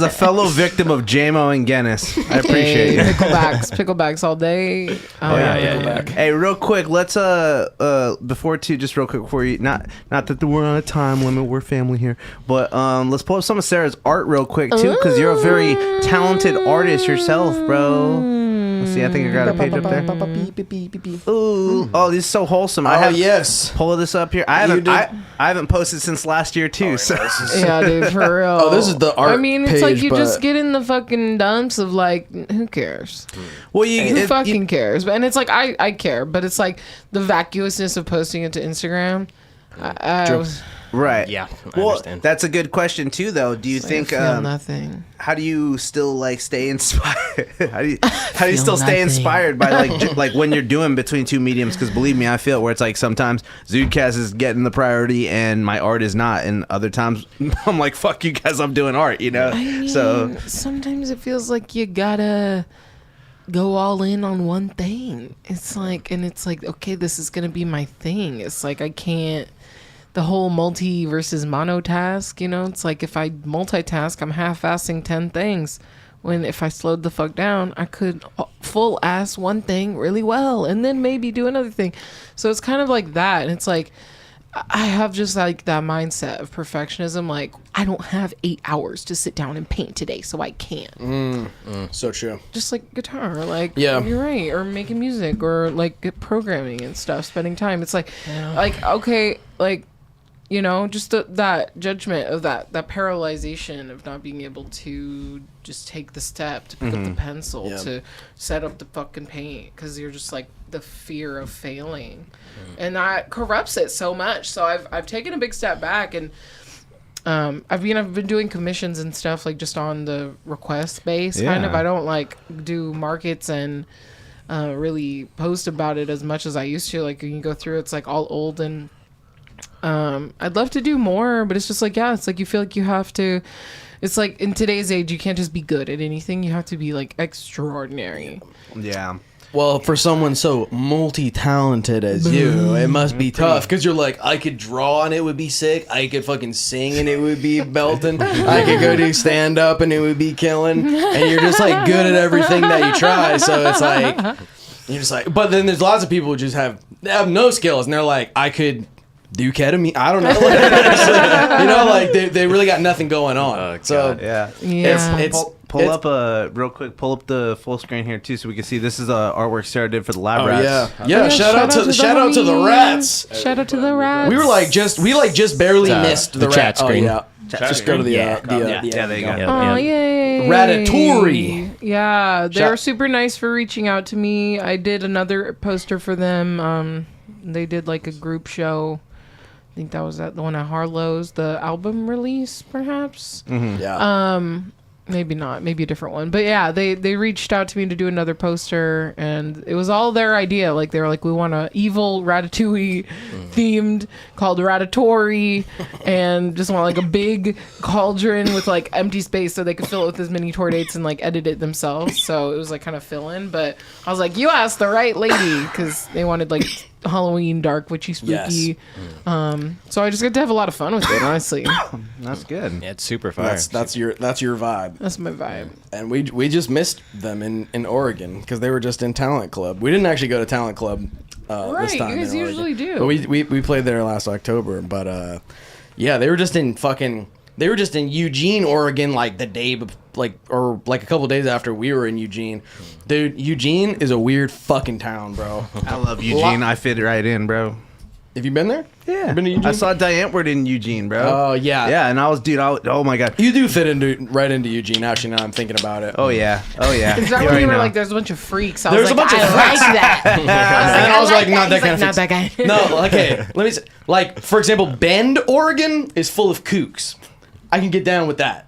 a fellow victim of JMO and Guinness, I appreciate you. Picklebacks all day. Oh yeah. Hey, real quick, let's before you, not that we're on a time limit, we're family here, but let's pull up some of Sarah's art real quick too, because you're a very talented artist yourself, bro. Let's see, I think I got a page up there. Ooh, oh, this is so wholesome. I have yes. pull this up here. I haven't posted since last year too. So Yeah, dude, for real. Oh, this is the art I mean, it's like page, you but- just get in the fucking dumps of like, who cares? well, Who fucking cares? And it's like I care, but it's like the vacuousness of posting it to Instagram. right. Yeah, I Well, understand. that's a good question too, though. Do you think? I feel nothing. How do you still like stay inspired? how do you feel still stay nothing. inspired by like like when you're doing between two mediums? Because believe me, I feel it where it's like sometimes ZUDECAST is getting the priority and my art is not, and other times I'm like, fuck you guys, I'm doing art, you know. I mean, So sometimes it feels like you gotta go all in on one thing. It's like, okay, this is gonna be my thing. It's like I can't. The whole multi versus monotask, you know, it's like if I multitask, I'm half-assing 10 things. When if I slowed the fuck down, I could full ass one thing really well and then maybe do another thing. So it's kind of like that. And it's like, I have just like that mindset of perfectionism. Like, I don't have 8 hours to sit down and paint today, so I can't. So true. Just like guitar, like, Yeah. you're right, or making music, or like programming and stuff, spending time. It's like, okay, like, you know, just that judgment of that paralyzation of not being able to just take the step to pick up the pencil, Yeah. to set up the fucking paint, because you're just like the fear of failing, and that corrupts it so much. So I've taken a big step back, and I've been doing commissions and stuff, like just on the request base kind of. Yeah. I don't like do markets and really post about it as much as I used to. Like when you go through, it's like all old, and I'd love to do more, but it's just like, yeah, it's like you feel like you have to. It's like in today's age, you can't just be good at anything. You have to be like extraordinary. yeah. Well, for someone so multi-talented as you, it must be tough because you're like, I could draw and it would be sick. I could fucking sing and it would be belting. I could go do stand-up and it would be killing. And you're just like good at everything that you try. So it's like, you're just like, but then there's lots of people who just have no skills and they're like, I could do ketamine. I don't know. You know, like they really got nothing going on. So Yeah. Yeah. Pull up real quick. Pull up the full screen here too, so we can see. This is artwork Sarah did for the Lab Oh Rats. yeah. Shout out to the homies. rats. Shout out to the rats. We just barely missed the chat screen. Oh, yeah. Just go to the Yeah, there you go. Oh, yay. Ratatouille. Yeah, they Shout- were super nice for reaching out to me. I did another poster for them. They did like a group show. I think that was at the one at Harlow's, the album release, perhaps. Yeah. Maybe not. Maybe a different one. But yeah, they reached out to me to do another poster, and it was all their idea. Like, they were like, we want a evil Ratatouille themed called Ratatory, and just want like a big cauldron with like empty space so they could fill it with as many tour dates and like edit it themselves. So it was like kind of fill in. But I was like, you asked the right lady, because they wanted like Halloween, dark, witchy, spooky. Yes. So I just get to have a lot of fun with it, honestly. That's good. Yeah, it's super fire. That's your vibe. That's my vibe. And we just missed them in Oregon because they were just in Talent Club. We didn't actually go to Talent Club Right, this time. you guys in Oregon. usually do. But we played there last October. But yeah, they were just in Eugene, Oregon, like the day or like a couple days after we were in Eugene. Dude, Eugene is a weird fucking town, bro. I love Eugene. I fit right in, bro. Have you been there? Yeah. You been to Eugene? I saw Diane Ward in Eugene, bro. Oh, yeah. Yeah, and oh my god. You do fit right into Eugene. Actually, now I'm thinking about it. Oh yeah. Is that when you were like, there's a bunch of freaks? I There's was a bunch of I like that. And I was like, not that kind of not freaks. that guy. No, okay. Let me say, like, for example, Bend, Oregon is full of kooks. I can get down with that.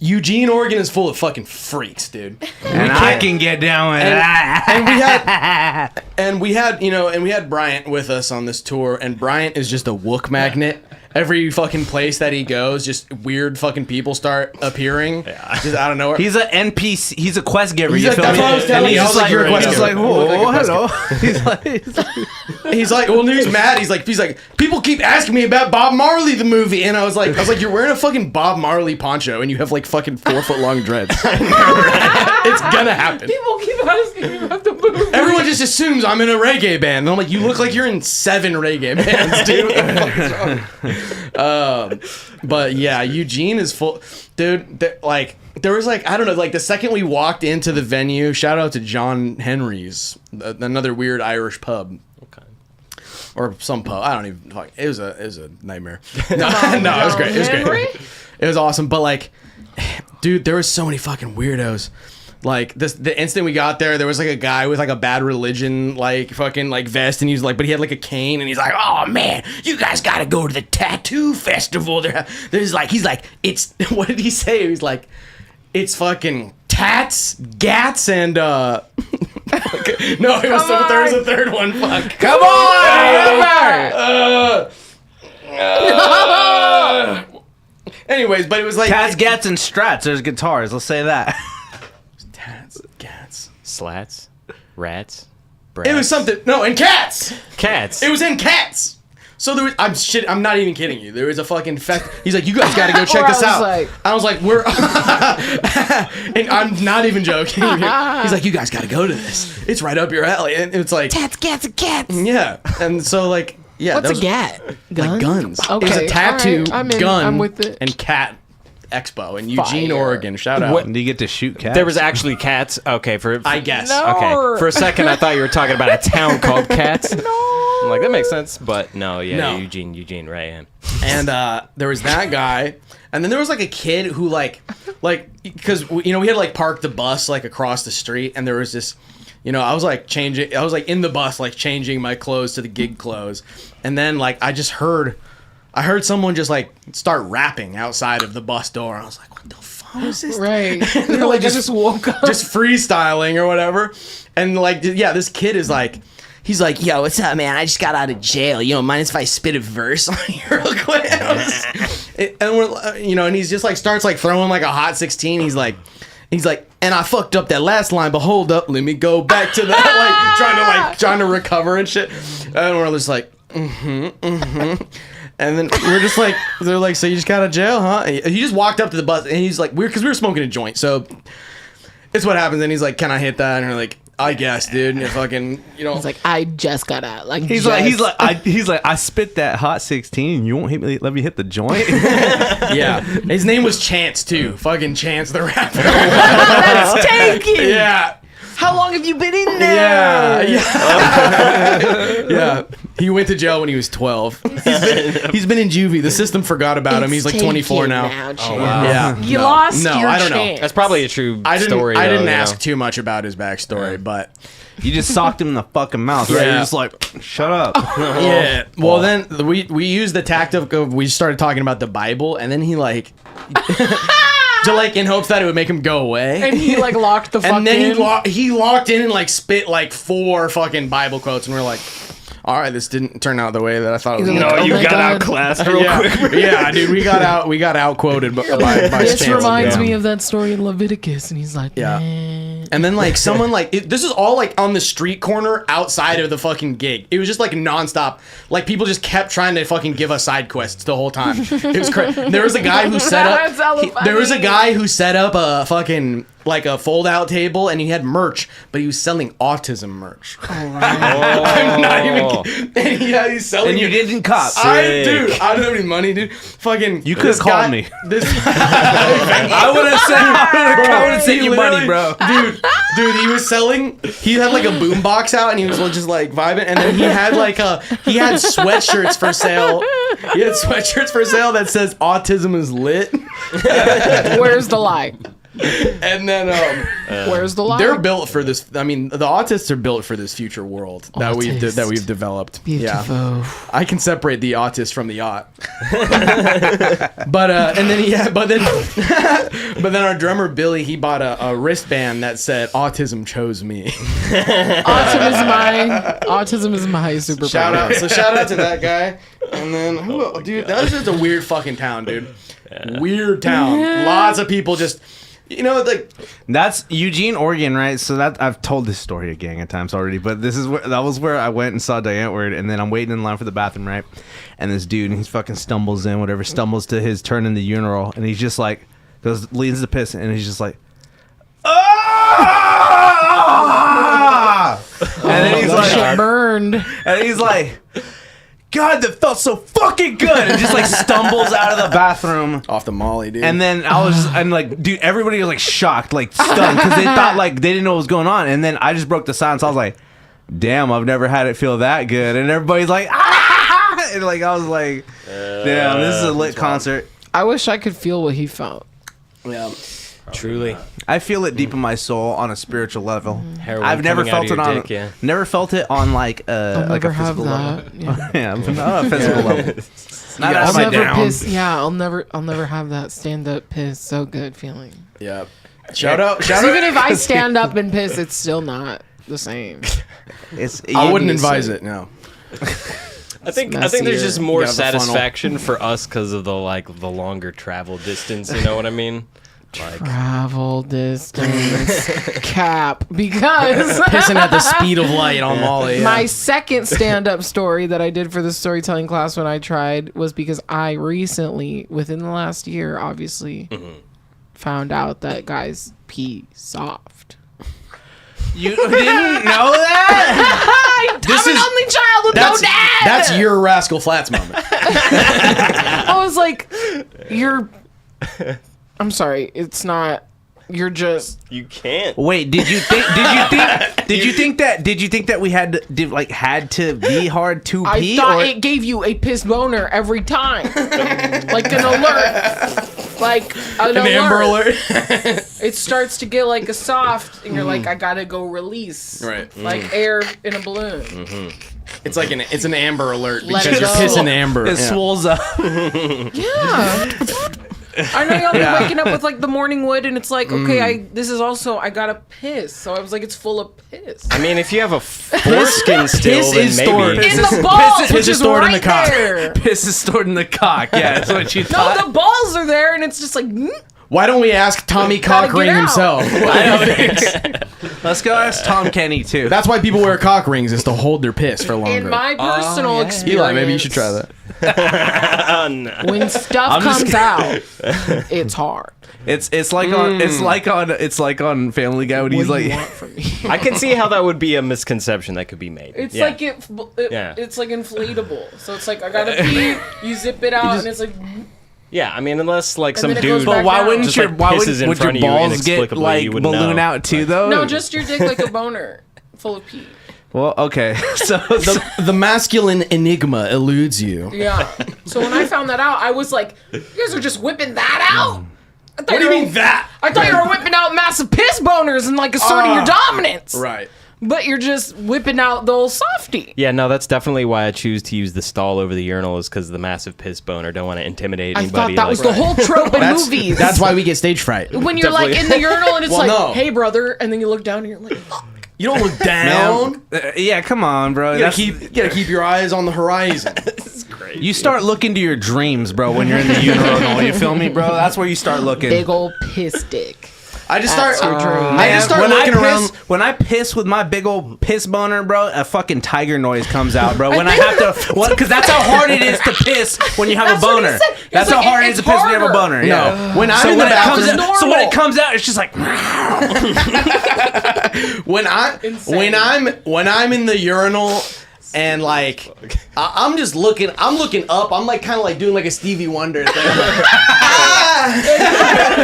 Eugene, Oregon is full of fucking freaks, dude. And I can get down with that. And we had Bryant with us on this tour, and Bryant is just a wook magnet. Every fucking place that he goes, just weird fucking people start appearing just out of nowhere. He's an NPC. He's a quest giver. He's You like, feel that's me? what I was telling And you. I was like, you're a quest he's giver. like, You look like oh, a quest hello. He's like, well, he's mad. He's like, people keep asking me about Bob Marley the movie, and I was like, you're wearing a fucking Bob Marley poncho, and you have like fucking 4 foot long dreads. It's gonna happen. People keep asking me about the movie. Everyone just assumes I'm in a reggae band, and I'm like, you look like you're in 7 reggae bands, dude. What the fuck's wrong? But yeah, Eugene is full, dude. There was like, I don't know, like the second we walked into the venue, shout out to John Henry's, another weird Irish pub. Okay. Or some pub. I don't even. Fuck. It was a nightmare. No, it was great. It was great. It was awesome. But like, dude, there was so many fucking weirdos. Like the instant we got there was like a guy with like a Bad Religion like fucking like vest, and he was like, but he had like a cane, and he's like, oh man, you guys gotta go to the tattoo festival. There's like, he's like, it's what did he say? He was like, it's fucking tats, gats, and no, there was a third one. Fuck, come on. Anyways, but it was like Tats, Gats, and Strats. There's guitars. Let's say that. Cats. Slats, rats, brats. It was something. No, and cats. Cats. It was in Cats. So there was. I'm not even kidding you. There was a fucking fest. He's like, you guys got to go check this out. I was like, we're. And I'm not even joking. He's like, you guys got to go to this. It's right up your alley. And it's like Cats, cats, and cats. yeah. And so like yeah. What's that a gat? Like guns. Okay, It was a tattoo, all right, I'm in. gun, I'm with it. and cat expo in Eugene, Fire. Oregon. Shout out. Do you get to shoot cats? There was actually cats. Okay, I guess. No. Okay, for a second I thought you were talking about a town called Cats. No. I'm like, that makes sense, but no, yeah, No. Eugene, right? Yeah. And there was that guy, and then there was like a kid who like because we had like parked the bus like across the street, and there was this, I was like in the bus like changing my clothes to the gig clothes, and then like I heard someone just like start rapping outside of the bus door. I was like, what the fuck is this? Right. They're like I just woke up. just freestyling or whatever, and like yeah, this kid is like. He's like, yo, what's up, man? I just got out of jail. Mind if I spit a verse on you real quick? And we're, and he's just like starts like throwing like a hot 16. He's like, and I fucked up that last line, but hold up, let me go back to that, trying to recover and shit. And we're just like, And then we're just like, they're like, so you just got out of jail, huh? And he just walked up to the bus, and he's like, because we were smoking a joint, so it's what happens. And he's like, can I hit that? And we're like, I guess, dude. And fucking, He's like, I just got out. Like He's like, I spit that hot 16. You won't let me hit the joint. yeah. His name was Chance too. Fucking Chance the rapper. That's taken. Yeah. How long have you been in there? Yeah. He went to jail when he was 12. He's been in juvie. The system forgot about him. He's like 24 now. Oh, wow. Yeah. You lost your I don't chance. know. That's probably a true story. I didn't though, ask too much about his backstory, but You just socked him in the fucking mouth, right? Yeah. You're just like, shut up. yeah. Well, then we used the tactic of we started talking about the Bible, and then he like to like in hopes that it would make him go away. And he like locked the fuck And then in. he locked in and like spit like 4 fucking Bible quotes, and we're like, all right, this didn't turn out the way that I thought it was. He's gonna like, No, oh you my got God. outclassed real quick. Yeah, dude, we got out quoted by This Chancellor. reminds Yeah. me of that story in Leviticus, and he's like, Yeah. "Man." And then like someone like this is all like on the street corner outside of the fucking gig. It was just like nonstop. Like people just kept trying to fucking give us side quests the whole time. It was crazy. There was a guy who set up. That's hella There was a funny. guy who set up a fucking like a fold out table, and he had merch, but he was selling autism merch. I'm not even. And he's selling. And you didn't cop. Dude, I don't have any money, dude. Fucking. You could've this called guy- me. This. I would have sent you money, bro. Dude, he was selling. He had like a boombox out, and he was just like vibing. And then he had sweatshirts for sale. He had sweatshirts for sale that says "Autism is lit." Where's the lie? And then Where's the lie? they're built for this. I mean, the autists are built for this future world that Autist. we've developed. Beautiful. Yeah, I can separate the autist from the yacht. But then our drummer Billy, he bought a wristband that said "Autism chose me." Autism is my superpower. Shout out to that guy. And then dude, that was just a weird fucking town, dude. Weird town. Lots of people just, like That's Eugene, Oregon, right? So that I've told this story a gang of times already, but that was where I went and saw Diane Word, and then I'm waiting in line for the bathroom, right? And this dude, he fucking stumbles to his turn in the urinal, and he's just like leans to piss, and he's just like, ah! And then he's like, Shit burned. and he's like, God, that felt so fucking good, and just like stumbles out of the bathroom. off the Molly, dude. And then dude, everybody was like shocked, like stunned, because they thought like they didn't know what was going on. And then I just broke the silence. I was like, damn, I've never had it feel that good. And everybody's like, ah! And like I was like, damn, this is a lit concert. I wish I could feel what he felt. yeah. Truly. I feel it deep in my soul on a spiritual level. Heroin I've never coming out felt of it your on, dick, yeah. never felt it on like I'll like never a have physical level. that. Yeah. Yeah, not on a physical level. Not I'll upside never down. piss. Yeah, I'll never have that stand up piss. So good feeling. Yeah. Shout out. Even if I stand up and piss, it's still not the same. I wouldn't advise it. No. I think there's messier. just more You got the funnel. satisfaction for us because of the longer travel distance. You know what I mean? Like, Travel distance cap because Pissing at the speed of light on Molly. Yeah. my second stand-up story that I did for the storytelling class when I tried was because I recently, within the last year, obviously, found out that guys pee soft. You didn't know that? I'm an only child with no dad. That's your Rascal Flats moment. I was like, I'm sorry, it's not. You're just. you can't. Wait, did you think that we had to be hard to I pee? thought or? it gave you a piss boner every time, like an alert, like an Amber alert. Alert. It starts to get like a soft, and you're like, I gotta go release, Right. like air in a balloon. It's like it's an Amber Alert Let because it you're go. pissing amber. It Yeah. swolls up. Yeah. I know y'all be waking up with like the morning wood, and it's like, okay, I gotta piss. So I was like, it's full of piss. I mean, if you have a foreskin still, piss then is maybe. stored. In Piss the is- balls, piss which is is stored in right the cock. there. Piss is stored in the cock. Yeah, that's what you No, thought. the balls are there, and it's just like, Why don't we ask Tommy Gotta get Cockring out. himself? Let's go ask Tom Kenny too. That's why people wear cock rings, is to hold their piss for longer. in my personal experience. Eli, maybe you should try that. When stuff comes out, it's hard. It's like on Family Guy when What he's do like, you want from me? I can see how that would be a misconception that could be made. It's Yeah. like Yeah. it's like inflatable. So it's like I gotta pee, you zip it out, and it's like Yeah, I mean, unless like And some then it dude. goes back but why down. wouldn't Just, your like, why pisses would, in would front your of you balls get inexplicably, like you wouldn't balloon know. out too though? no, just your dick like a boner full of pee. well, okay. So The masculine enigma eludes you. Yeah. So when I found that out, I was like, you guys are just whipping that out. I thought What do you mean that? I thought you were whipping out massive piss boners and like asserting your dominance. Right. but you're just whipping out the old softie. Yeah, no, that's definitely why I choose to use the stall over the urinal is because of the massive piss boner. Don't want to intimidate I anybody. thought that was the whole trope in movies. That's why we get stage fright. when you're like in the urinal and it's Well, like, no. hey brother, and then you look down and you're like, fuck. You don't look down. Yeah, come on, bro. You gotta keep your eyes on the horizon. You start looking to your dreams, bro, when you're in the urinal. You feel me, bro? That's where you start looking. Big old piss dick. I just That's start. your dream. I just start looking around. When I piss with my big old piss boner, bro, a fucking tiger noise comes out, bro. When I have to, because that's how hard it is to piss when you have That's a what he boner. said. He That's was how like, hard it is to it's piss when you have a harder. boner. Yeah. When I'm So in when the it comes bathroom, out, so when it comes out, it's just like. when I'm in the urinal and like I'm just looking up. I'm like kind of like doing like a Stevie Wonder thing.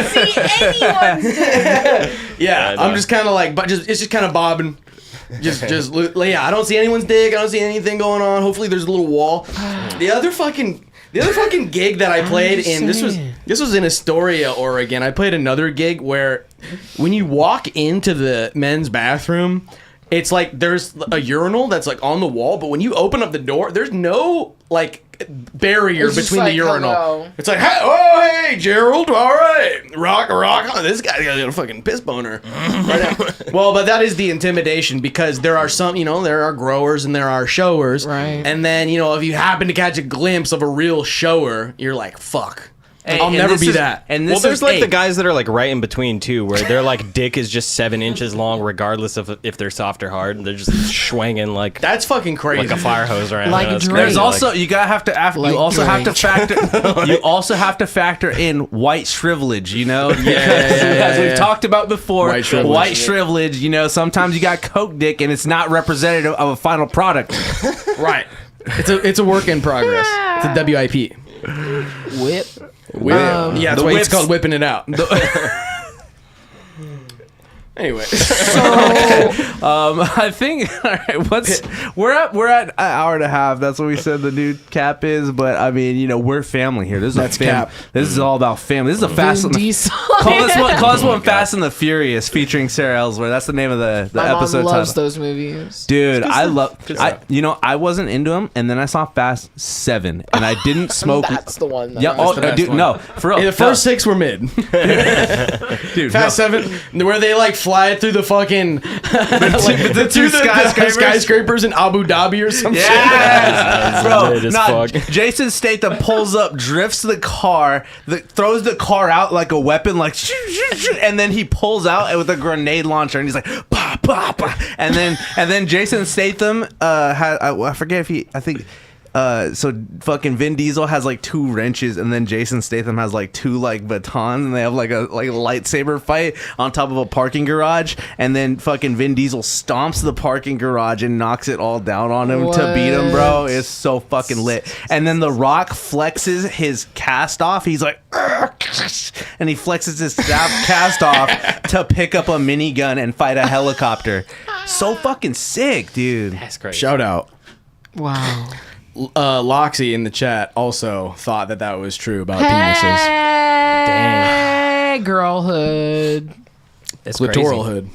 See anyone's dick. Yeah, I'm just kind of like, but it's just kind of bobbing. Yeah, I don't see anyone's dick. I don't see anything going on. Hopefully, there's a little wall. The other fucking gig that I played in this was in Astoria, Oregon. I played another gig where when you walk into the men's bathroom, it's like there's a urinal that's like on the wall, but when you open up the door, there's no like barrier It's just between the like, urinal. hello. It's like, hey, Gerald, all right, rock. Oh, this guy's got a fucking piss boner. Right now. Well, but that is the intimidation because there are some, there are growers and there are showers, Right. And then if you happen to catch a glimpse of a real shower, you're like, fuck. Hey, I'll and never this be is- that. And Well, this there's is like the guys that are like right in between too, where their like dick is just 7 inches long, regardless of if they're soft or hard. They're just swinging like That's fucking crazy. a fire hose around. Like That's Drake. crazy. There's also you have to Like you also have to Drake. factor you also have to factor in white shrivelage, as we've talked about before. White shrivelage. White shrivelage, sometimes you got coke dick and it's not representative of a final product. Right. It's a work in progress. It's a WIP. Whip. Yeah, that's the why it's whips- called whipping it out. Anyway, I think all right, we're at an hour and a half. That's what we said the new cap is. But I mean, we're family here. This is That's cap. This is all about family. This is a fast. Vin Diesel. Call this one Fast and the Furious featuring Sarah Ellsworth. That's the name of the My episode mom loves title. those movies. Dude, I love. stuff. I wasn't into them, and then I saw Fast 7, and I didn't smoke. That's the one. That Yeah, I- oh, the best dude, one. no, for real. the first 6 were mid. dude, Fast 7, where they like fly it through the fucking the two skyscrapers? skyscrapers in Abu Dhabi or some Yes, bro. lit as Nah, fuck. Jason Statham pulls up, drifts the car, throws the car out like a weapon, like, and then he pulls out with a grenade launcher, and he's like, bah, bah, bah. And then Jason Statham, I forget if I think. So fucking Vin Diesel has like 2 wrenches, and then Jason Statham has like 2 like batons, and they have like a lightsaber fight on top of a parking garage, and then fucking Vin Diesel stomps the parking garage and knocks it all down on him to beat him, bro. What? It's so fucking lit. And then The Rock flexes his cast off. He's like, and he flexes his cast off to pick up a minigun and fight a helicopter. So fucking sick, dude. That's crazy. Shout out. Wow. Loxy in the chat also thought that was true about penises. Hey, girlhood. It's crazy. Clitoralhood.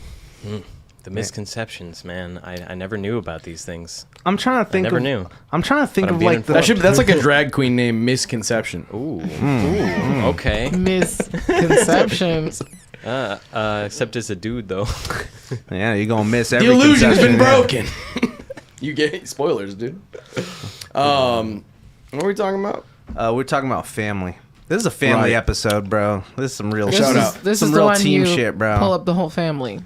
The misconceptions, man. I never knew about these things. I'm trying to think. never knew. I'm trying to think But I'm of being like the. That's like a drag queen named Misconception. Ooh. Okay. Misconceptions. Except it's a dude though. Yeah, you're gonna miss The every illusion's conception, been yeah. broken. You get spoilers, dude. What are we talking about? We're talking about family. This is a family Right. episode, bro. This is some real Shout shit. out. This Some is the real one team you shit, bro. pull up the whole family.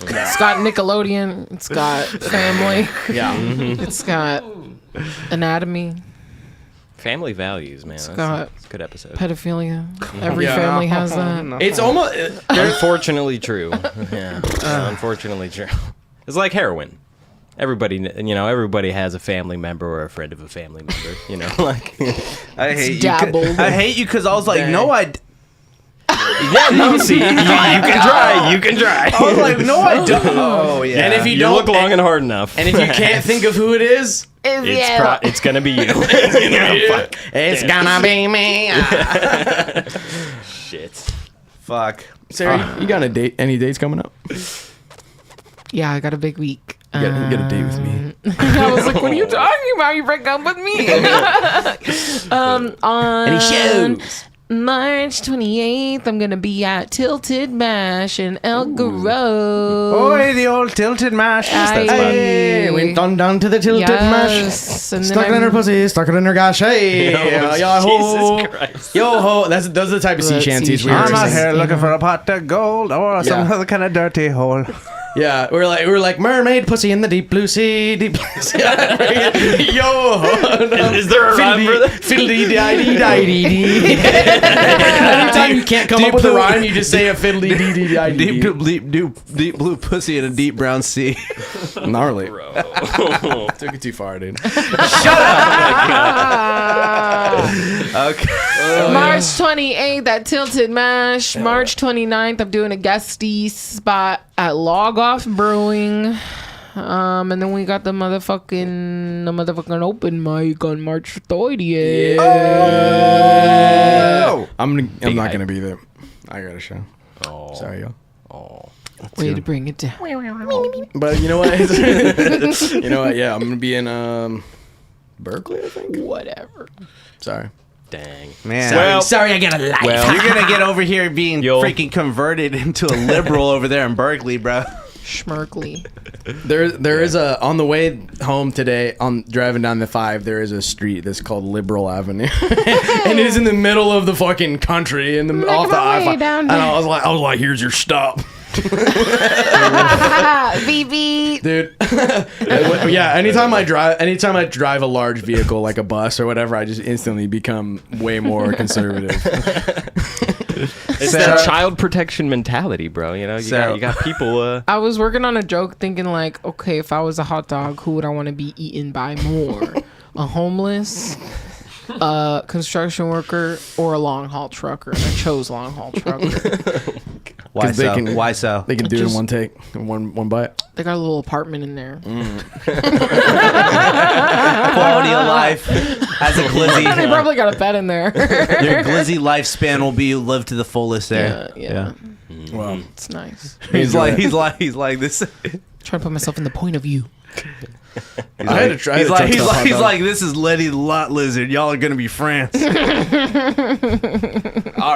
It's got Nickelodeon. It's got family. Yeah. It's got anatomy. Family values, man. That's got a good episode. Pedophilia. Every Yeah. family has that. It's almost. Unfortunately true. Yeah. Unfortunately true. It's like heroin. Everybody has a family member or a friend of a family member. Like I hate you. dabbled. I hate you because I was like, no, I. yeah, no, see, you can try. You can try. I was like, no, I don't. Oh yeah. And if you You don't look long and hard enough. and if you can't think of who it is, it's gonna be you. Fuck. it's gonna be me. Shit. Fuck. Sarah, you got any dates coming up? Yeah, I got a big week. You get a date with me. I was like, what are you talking about? You break up with me? On Any shows? March 28th, I'm going to be at Tilted Mash in El Grove. Oi, the old tilted mash. Hey, went on down to the tilted mash. And Stuck it in her pussy, stuck it in her gosh. Hey, yo ho, Jesus Christ. yo ho. Those are the type of sea Let's shanties see, we were. I'm out Yes. here looking for a pot of gold or some other kind of dirty hole. Yeah, we were like mermaid pussy in the deep blue sea, deep blue sea. Yo ho. Is there a rhyme for that? Fiddly-dee-dee-dee-dee. Anytime you can't come up with a rhyme, you just say a fiddly-dee-dee-dee-dee. Deep blue pussy in a deep brown sea. Gnarly. Took it too far, dude. Okay. March 28th at Tilted Mash. March 29th, I'm doing a guesty spot at Log Off Brewing. And then we got the motherfucking open mic on March 30th. Oh! I'm not gonna be there. I got a show. Oh. Sorry, y'all. Oh. Way to bring it down. But you know what? You know what? Yeah, I'm gonna be in Berkeley, I think. Whatever. Sorry. Dang. Man. Well, Sorry, I got a life. well, You're going to get over here being Yo. freaking converted into a liberal over there in Berkeley, bro. Schmerkly. There is a on the way home today on driving down the 5. There is a street that's called Liberal Avenue, and it is in the middle of the fucking country in the off the my way I-5. down And there. I was like, here's your stop, BB. dude. Yeah. Anytime I drive a large vehicle like a bus or whatever, I just instantly become way more conservative. it's that child protection mentality, bro. You know, you got people. I was working on a joke thinking like, okay, if I was a hot dog, who would I want to be eaten by more? A homeless, a construction worker, or a long haul trucker? And I chose long haul trucker. Why 'Cause they so? can- Why so? They can do it in Just- one take, in one bite. They got a little apartment in there. Quality of life as a They glizzy. probably got a bed in there. Your glizzy lifespan will be lived to the fullest there. Yeah. Well, It's nice. He's like this. Trying to put myself in the point of view. I had to try. He's like this is Letty the Lot Lizard. Y'all are gonna be friends. All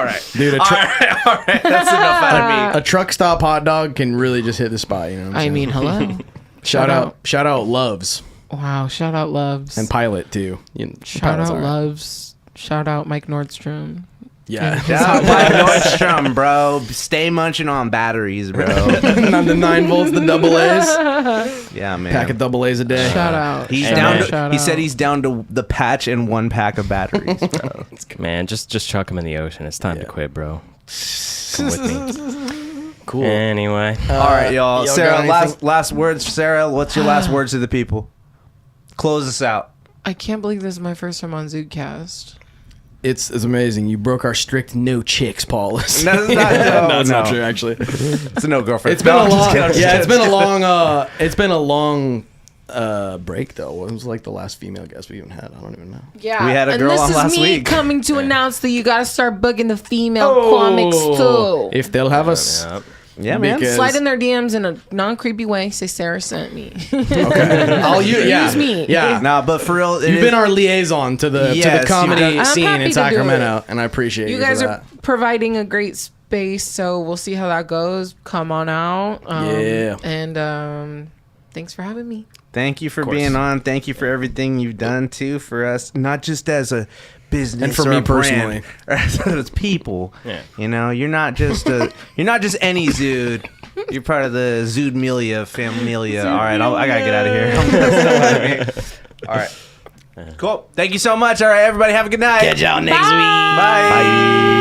right, dude. all right. That's enough out of me. A truck stop hot dog can really just hit the spot. You know what I'm I saying? mean, hello. shout out Loves Wow. Shout out Loves. and Pilot too. Shout out Loves. Shout out Mike Nordstrom. Yeah. Shout out Mike Nordstrom, bro. Stay munching on batteries, bro. On the 9 volts, the double A's. Yeah, man. Pack of double A's a day. Shout out. He's Hey, down. man. To, he said he's down to the patch and 1 pack of batteries, bro. Man, just chuck them in the ocean. It's time to Yeah. quit, bro. Come with me. Cool. All Anyway. right, y'all. y'all Sarah, got anything? last words. Sarah, what's your last words to the people? Close us out. I can't believe this is my first time on ZUDECAST. It's amazing. You broke our strict no chicks policy. No, it's not. No, it's not true. Actually, It's a no girlfriend. it's been No, a I'm just long. kidding, I'm just Yeah, it's kidding. been a long. It's been a long break though. What was like the last female guest we even had? I don't even know. Yeah. We had a and girl this on is last me week. coming to announce that you got to start booking the female comics too. If they'll have us. Yep. Yeah, man. Because- Slide in their DMs in a non-creepy way. Say Sarah sent me. Okay. I'll Use me. Yeah. Nah, but for real, You've been our liaison to the Yes, you've comedy done- I'm scene happy in to do Sacramento, it. and I appreciate you You guys for are that. providing a great space, so we'll see how that goes. Come on out. Yeah. And thanks for having me. Thank you for being on. Thank you for everything you've done too for us, not just as a business And for or me a brand, personally. or as people. Yeah. You know, you're not just any Zude. You're part of the Zude familia. All right, I gotta get out of here. All right, cool. Thank you so much. All right, everybody, have a good night. Catch y'all next week. Bye.